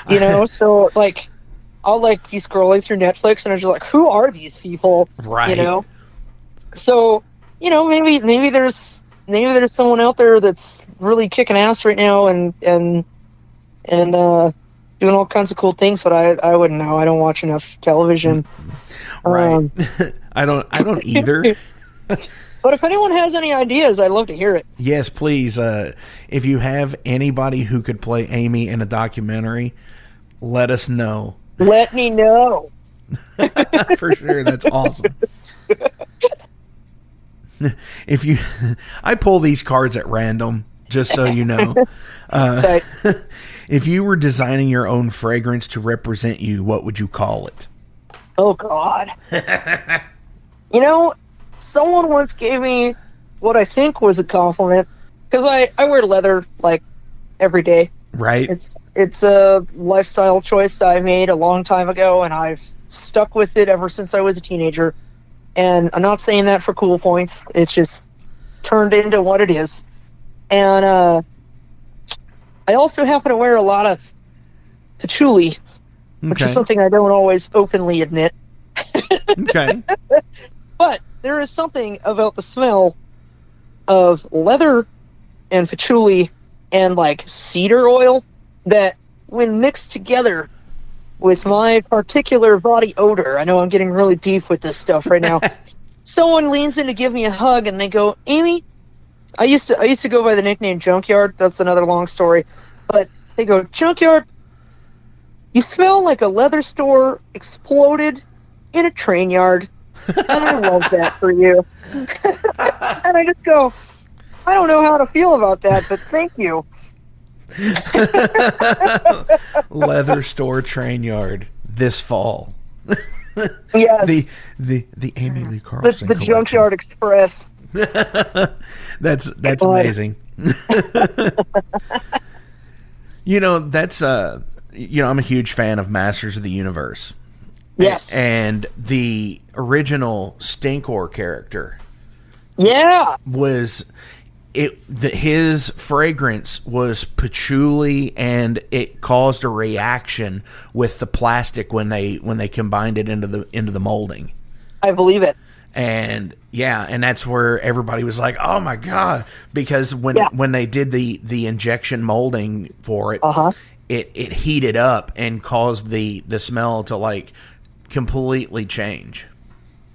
You know, so like I'll like be scrolling through Netflix and I'm just like, who are these people? Right. You know. So, you know, maybe there's someone out there that's really kicking ass right now and doing all kinds of cool things, but I wouldn't know. I don't watch enough television. Right. I don't either. But if anyone has any ideas, I'd love to hear it. Yes, please. If you have anybody who could play Amy in a documentary, let us know. Let me know. For sure. That's awesome. I pull these cards at random, just so you know. If you were designing your own fragrance to represent you, what would you call it? Oh, God. You know, someone once gave me what I think was a compliment, because I wear leather, like, every day. Right. It's a lifestyle choice I made a long time ago, and I've stuck with it ever since I was a teenager. And I'm not saying that for cool points. It's just turned into what it is. And I also happen to wear a lot of patchouli, which is something I don't always openly admit. Okay. But there is something about the smell of leather and patchouli and like cedar oil that, when mixed together with my particular body odor, I know I'm getting really deep with this stuff right now. Someone leans in to give me a hug and they go, Amy, I used to go by the nickname Junkyard. That's another long story. But they go, Junkyard, you smell like a leather store exploded in a train yard. And I love that for you. And I just go, I don't know how to feel about that, but thank you. Leather store train yard this fall. Yes. The Amy Lee Carlson the Junkyard Express. That's amazing. That's I'm a huge fan of Masters of the Universe. Yes. And the original Stinkor character. Yeah. Was his fragrance was patchouli, and it caused a reaction with the plastic when they combined it into the molding. I believe it. And and that's where everybody was like, "Oh my god!" Because when they did the injection molding for it, it heated up and caused the smell to like completely change.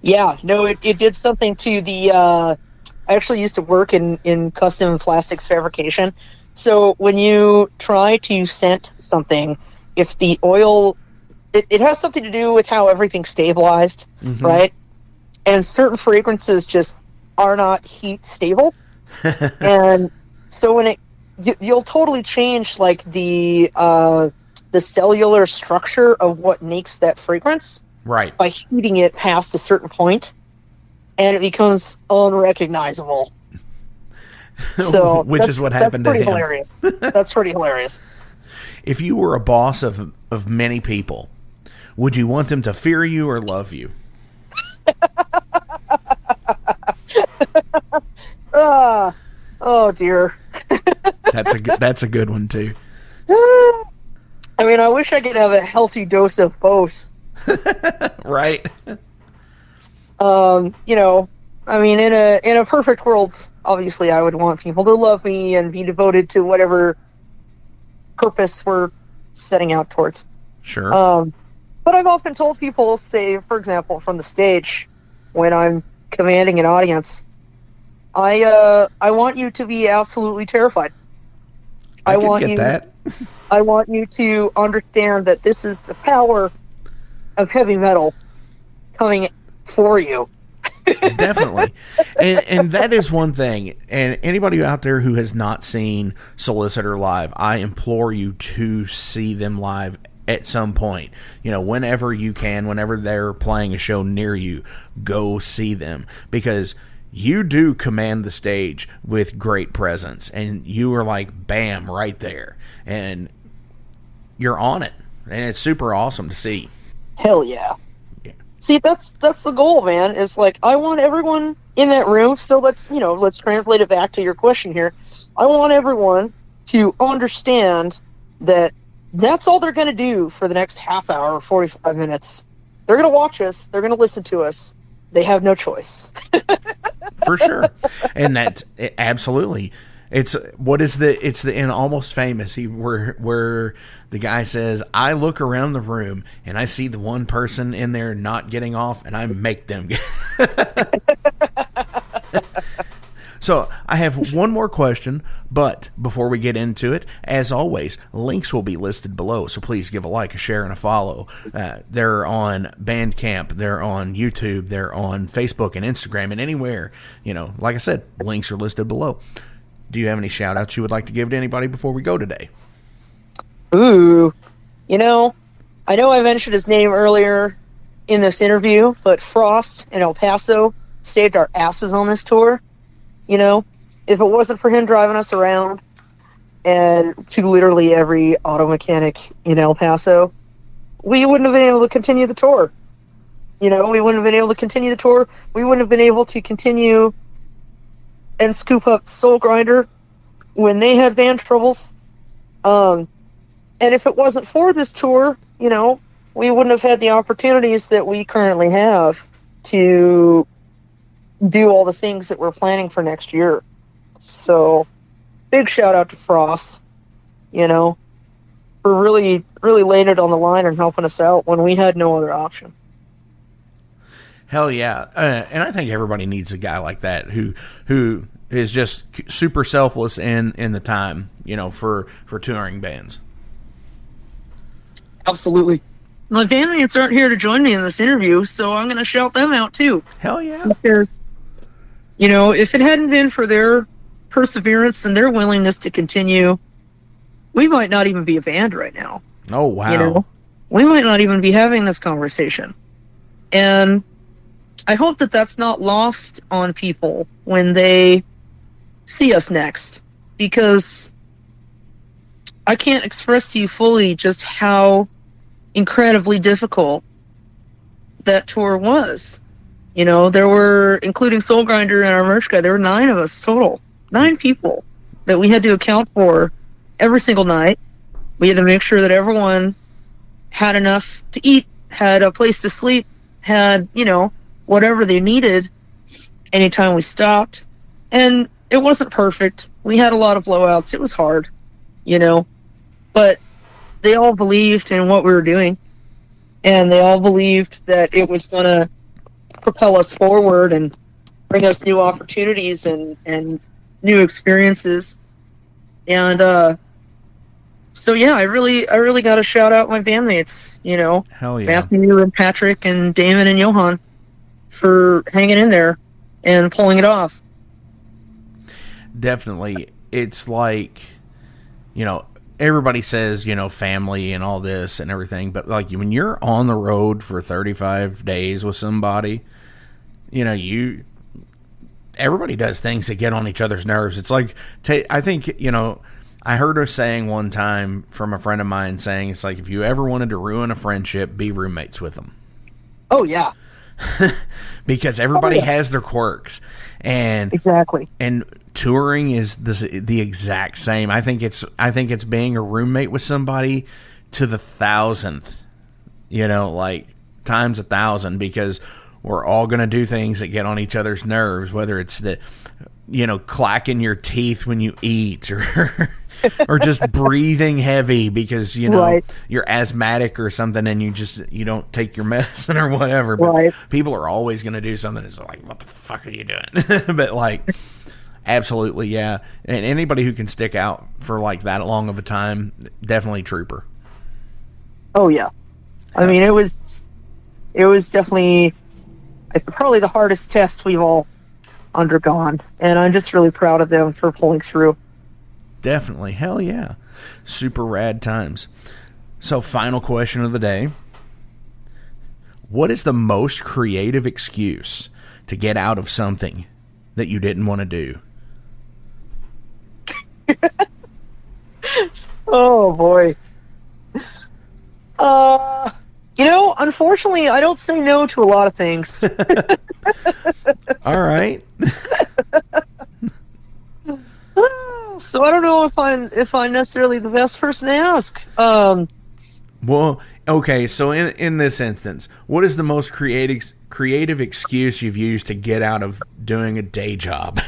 Yeah, no, it did something to the. I actually used to work in custom plastics fabrication. So when you try to scent something, if the oil, it has something to do with how everything's stabilized, right? And certain fragrances just are not heat stable. And so when you'll totally change like the cellular structure of what makes that fragrance. Right. By heating it past a certain point, and it becomes unrecognizable. So which is what happened to him. Hilarious. That's pretty hilarious. If you were a boss of many people, would you want them to fear you or love you? Oh dear. That's a good one too. I mean, I wish I could have a healthy dose of both. Right. I mean, in a perfect world, obviously, I would want people to love me and be devoted to whatever purpose we're setting out towards. Sure. But I've often told people, say, for example, from the stage, when I'm commanding an audience, I want you to be absolutely terrified. I want you to understand that this is the power of heavy metal coming for you. Definitely. And that is one thing. And anybody out there who has not seen Solicitor live, I implore you to see them live at some point. Whenever you can, whenever they're playing a show near you, go see them, because you do command the stage with great presence, and you are like, bam, right there. And you're on it. And it's super awesome to see. Hell yeah. See, that's the goal, man. It's like, I want everyone in that room. So let's translate it back to your question here. I want everyone to understand that that's all they're going to do for the next half hour or 45 minutes. They're going to watch us. They're going to listen to us. They have no choice. For sure. And absolutely. It's the in Almost Famous, where the guy says, I look around the room and I see the one person in there not getting off, and I make them get. So I have one more question, but before we get into it, as always, links will be listed below, so please give a like, a share, and a follow. They're on Bandcamp, they're on YouTube, they're on Facebook and Instagram, and anywhere. Like I said, links are listed below. Do you have any shout-outs you would like to give to anybody before we go today? Ooh. I know I mentioned his name earlier in this interview, but Frost in El Paso saved our asses on this tour. If it wasn't for him driving us around and to literally every auto mechanic in El Paso, we wouldn't have been able to continue the tour. You know, we wouldn't have been able to continue the tour. We wouldn't have been able to continue and scoop up Soulgrinder when they had band troubles. And if it wasn't for this tour, you know, we wouldn't have had the opportunities that we currently have to do all the things that we're planning for next year. So, big shout out to Frost, you know, for really, really laying it on the line and helping us out when we had no other option. Hell yeah. And I think everybody needs a guy like that who is just super selfless in the time, you know, for touring bands. Absolutely. My bandmates aren't here to join me in this interview, so I'm going to shout them out too. Hell yeah. Because, you know, if it hadn't been for their perseverance and their willingness to continue, we might not even be a band right now. Oh, wow. You know, we might not even be having this conversation. And I hope that that's not lost on people when they see us next, because I can't express to you fully just how incredibly difficult that tour was. You know, there were, including Soulgrinder and our merch guy, there were 9 of us total. 9 people that we had to account for every single night. We had to make sure that everyone had enough to eat, had a place to sleep, had, you know, whatever they needed anytime we stopped. And it wasn't perfect. We had a lot of blowouts. It was hard, you know. But they all believed in what we were doing. And they all believed that it was going to propel us forward and bring us new opportunities and new experiences. And so yeah, I really got to shout out my bandmates, you know. Hell yeah. Matthew and Patrick and Damon and Johan for hanging in there and pulling it off. Definitely. It's like, you know, everybody says, you know, family and all this and everything, but like when you're on the road for 35 days with somebody, you know, everybody does things that get on each other's nerves. It's like, I think, you know, I heard a saying one time from a friend of mine saying, it's like, if you ever wanted to ruin a friendship, be roommates with them. Oh, yeah. Because everybody has their quirks. And exactly. And touring is the exact same. I think it's being a roommate with somebody to the 1,000th, you know, like times 1,000, because we're all going to do things that get on each other's nerves, whether it's the, you know, clacking your teeth when you eat, or just breathing heavy because, you know, right, you're asthmatic or something and you don't take your medicine or whatever. But right, people are always going to do something that's like, what the fuck are you doing? But like, absolutely, yeah. And anybody who can stick out for like that long of a time, definitely trooper. Oh yeah. I mean, it was definitely probably the hardest test we've all undergone, and I'm just really proud of them for pulling through. Definitely. Hell yeah. Super rad times. So, final question of the day. What is the most creative excuse to get out of something that you didn't want to do? Oh, boy. You know, unfortunately, I don't say no to a lot of things. All right. So I don't know if I'm necessarily the best person to ask. Well, okay. So in this instance, what is the most creative excuse you've used to get out of doing a day job?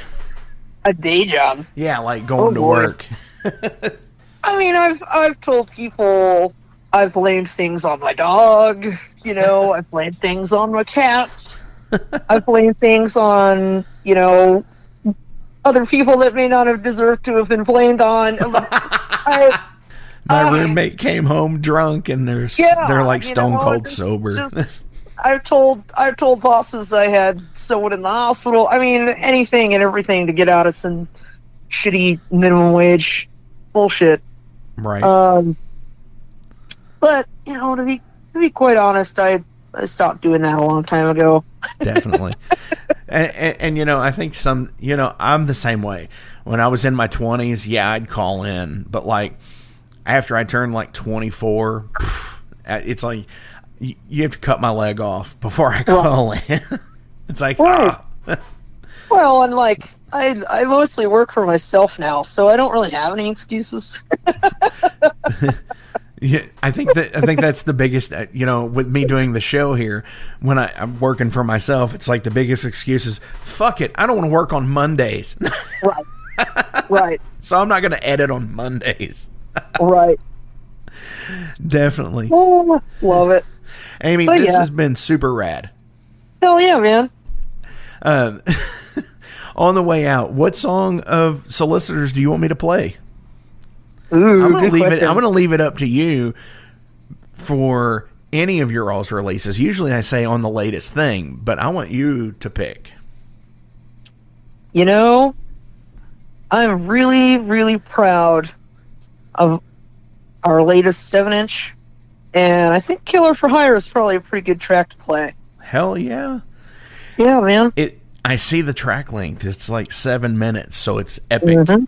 A day job? Yeah, like going to work. I mean, I've told people I've blamed things on my dog. You know, I've blamed things on my cats. I've blamed things on, you know, other people that may not have deserved to have been blamed on. My roommate came home drunk and they're like stone cold sober. I've told bosses I had someone in the hospital. I mean, anything and everything to get out of some shitty minimum wage bullshit. Right. But you know, to be quite honest, I stopped doing that a long time ago. Definitely. And you know, I think I'm the same way. When I was in my 20s, yeah, I'd call in. But like, after I turned like 24, it's like, you have to cut my leg off before I call in. It's like, right. Well, and like I mostly work for myself now, so I don't really have any excuses. Yeah, I think that's the biggest, with me doing the show here, when I'm working for myself, it's like the biggest excuse is, fuck it, I don't want to work on Mondays. Right. Right. So I'm not going to edit on Mondays. Right. Definitely. Oh, love it. Amy, but this has been super rad. Hell yeah, man. On the way out, what song of Solicitors do you want me to play? Ooh, I'm gonna leave it up to you for any of your all's releases. Usually I say on the latest thing, but I want you to pick. I'm really, really proud of our latest 7-inch, and I think Killer for Hire is probably a pretty good track to play. Hell yeah. Yeah, man. I see the track length. It's like 7 minutes, so it's epic. Mm-hmm.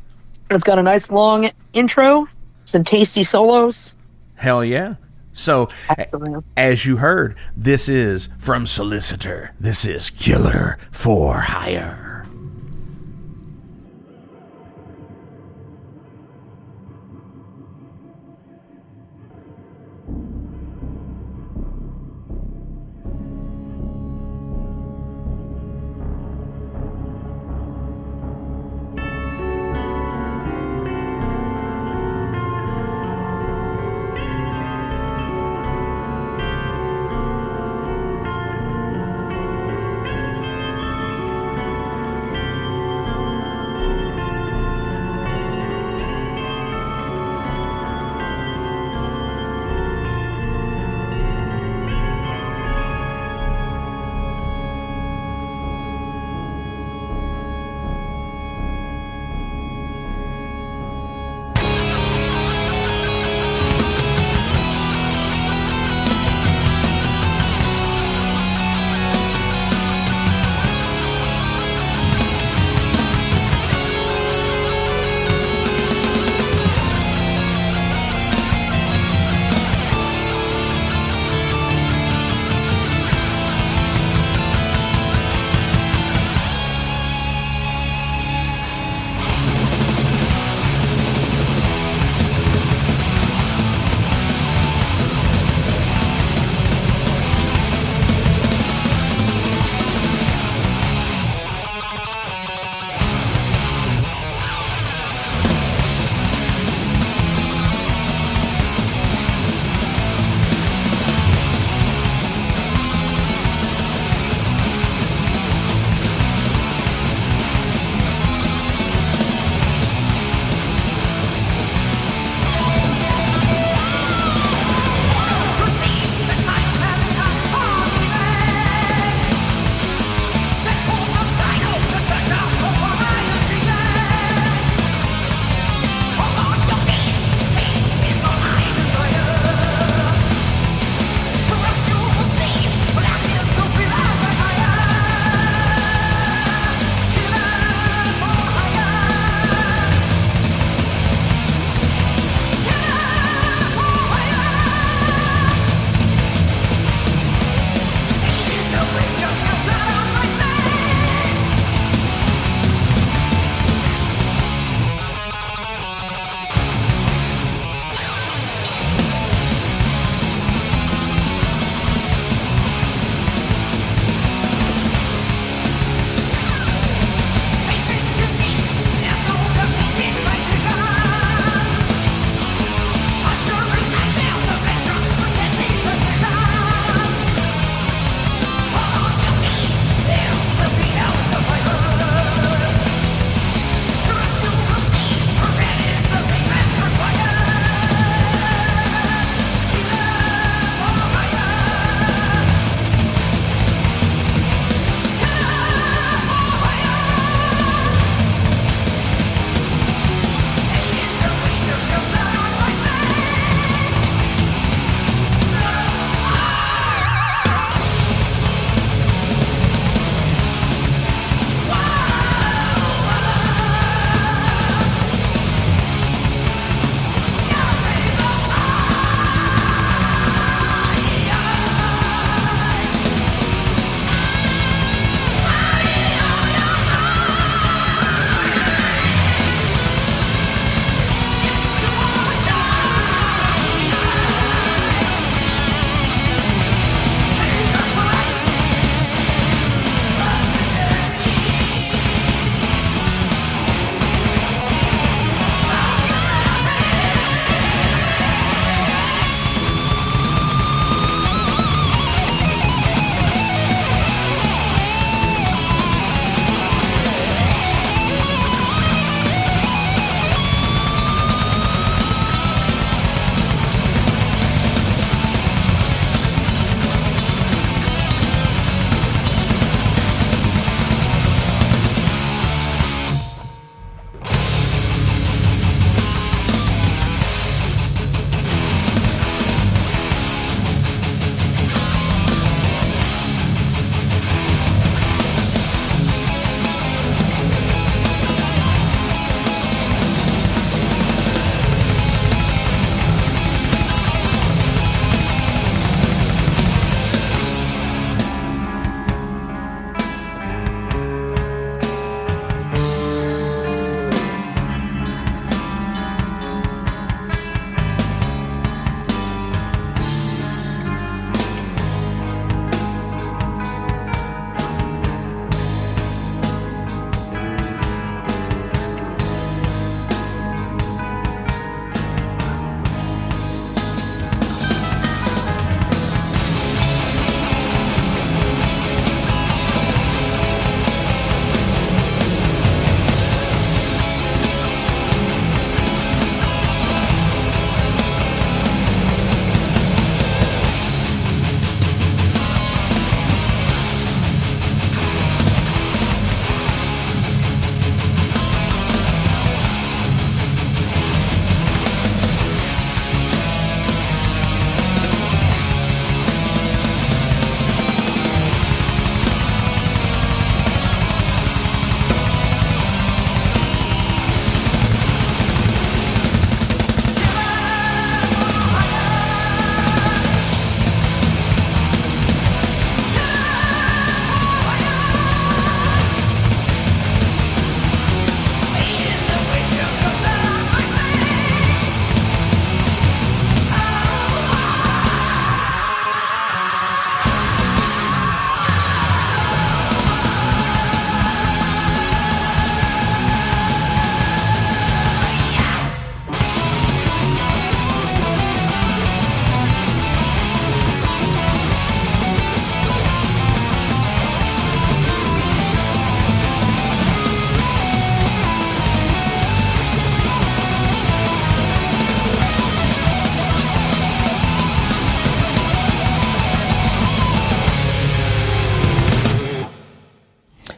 It's got a nice long intro, some tasty solos. Hell yeah. So, Excellent. As you heard, this is from Solicitor. This is Killer for Hire.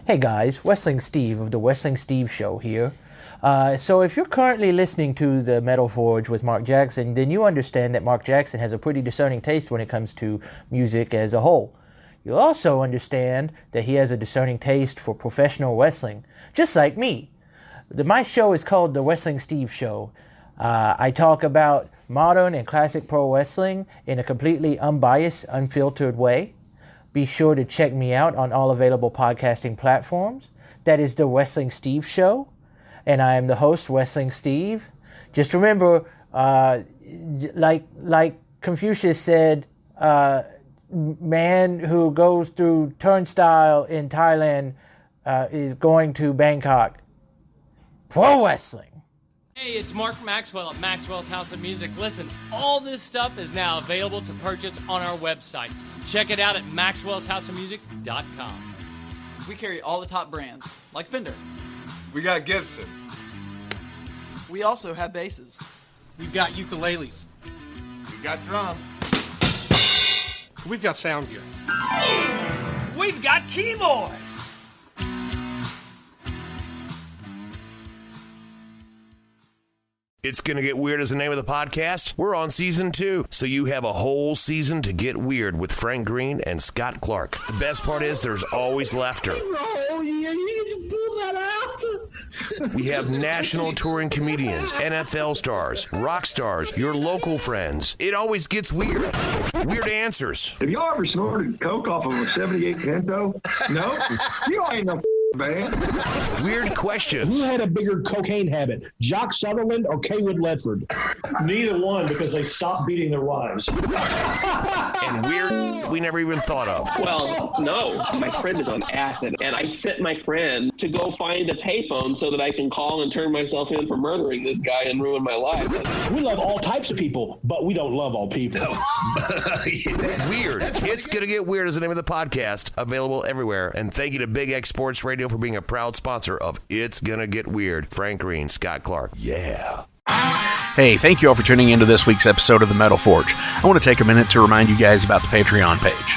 Hey guys, Wrestling Steve of the Wrestling Steve Show here. So if you're currently listening to the Metal Forge with Mark Jackson, then you understand that Mark Jackson has a pretty discerning taste when it comes to music as a whole. You'll also understand that he has a discerning taste for professional wrestling, just like me. My show is called The Wrestling Steve Show. I talk about modern and classic pro wrestling in a completely unbiased, unfiltered way. Be sure to check me out on all available podcasting platforms. That is The Wrestling Steve Show. And I am the host, Wrestling Steve. Just remember, like Confucius said, man who goes through turnstile in Thailand is going to Bangkok. Pro wrestling. Hey, it's Mark Maxwell at Maxwell's House of Music. Listen, all this stuff is now available to purchase on our website. Check it out at maxwellshouseofmusic.com. We carry all the top brands, like Fender. We got Gibson. We also have basses. We've got ukuleles. We got drums. We've got sound gear. We've got keyboards. It's Gonna Get Weird is the name of the podcast. We're on season 2, so you have a whole season to get weird with Frank Green and Scott Clark. The best part is there's always laughter. Oh, yeah, you can pull that out. We have national touring comedians, NFL stars, rock stars, your local friends. It always gets weird. Weird answers. Have y'all ever snorted coke off of a 78 Pinto? No? You ain't no man. Weird questions. Who had a bigger cocaine habit, Jock Sutherland or Kaywood Ledford? Neither one, because they stopped beating their wives. And weird we never even thought of. Well, no. My friend is on acid, and I sent my friend to go find a payphone so that I can call and turn myself in for murdering this guy and ruin my life. We love all types of people, but we don't love all people. Weird. It's Gonna Get Weird is the name of the podcast, available everywhere. And thank you to Big X Sports Radio for being a proud sponsor of It's Gonna Get Weird. Frank Green, Scott Clark. Yeah. Hey, thank you all for tuning into this week's episode of The Metal Forge. I want to take a minute to remind you guys about the Patreon page.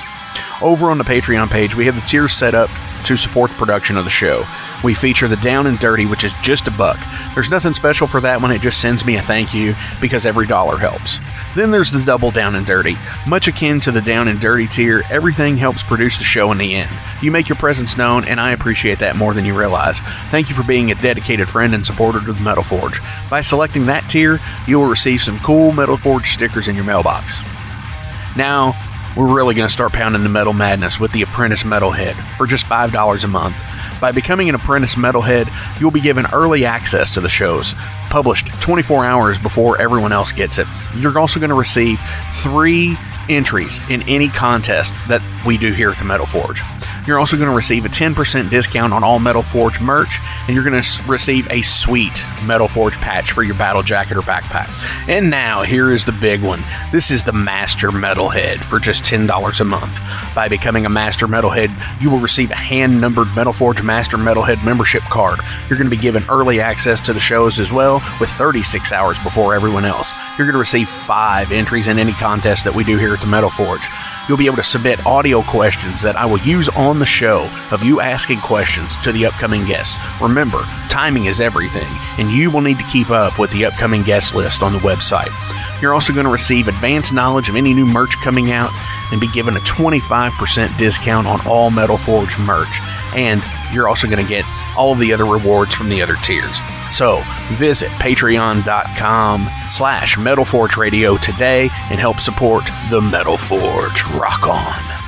Over on the Patreon page, we have the tiers set up to support the production of the show. We feature the Down and Dirty, which is just $1. There's nothing special for that one, it just sends me a thank you because every dollar helps. Then there's the Double Down and Dirty. Much akin to the Down and Dirty tier, everything helps produce the show in the end. You make your presence known, and I appreciate that more than you realize. Thank you for being a dedicated friend and supporter to the Metal Forge. By selecting that tier, you will receive some cool Metal Forge stickers in your mailbox. Now, we're really going to start pounding the metal madness with the Apprentice Metalhead for just $5 a month. By becoming an Apprentice Metalhead, you'll be given early access to the shows, published 24 hours before everyone else gets it. You're also going to receive 3 entries in any contest that we do here at the Metal Forge. You're also going to receive a 10% discount on all Metal Forge merch, and you're going to receive a sweet Metal Forge patch for your battle jacket or backpack. And now, here is the big one. This is the Master Metalhead for just $10 a month. By becoming a Master Metalhead, you will receive a hand-numbered Metal Forge Master Metalhead membership card. You're going to be given early access to the shows as well, with 36 hours before everyone else. You're going to receive 5 entries in any contest that we do here at the Metal Forge. You'll be able to submit audio questions that I will use on the show of you asking questions to the upcoming guests. Remember, timing is everything, and you will need to keep up with the upcoming guest list on the website. You're also going to receive advanced knowledge of any new merch coming out and be given a 25% discount on all Metal Forge merch. And you're also going to get all of the other rewards from the other tiers. So visit patreon.com/Metal Forge Radio today and help support the Metal Forge. Rock on.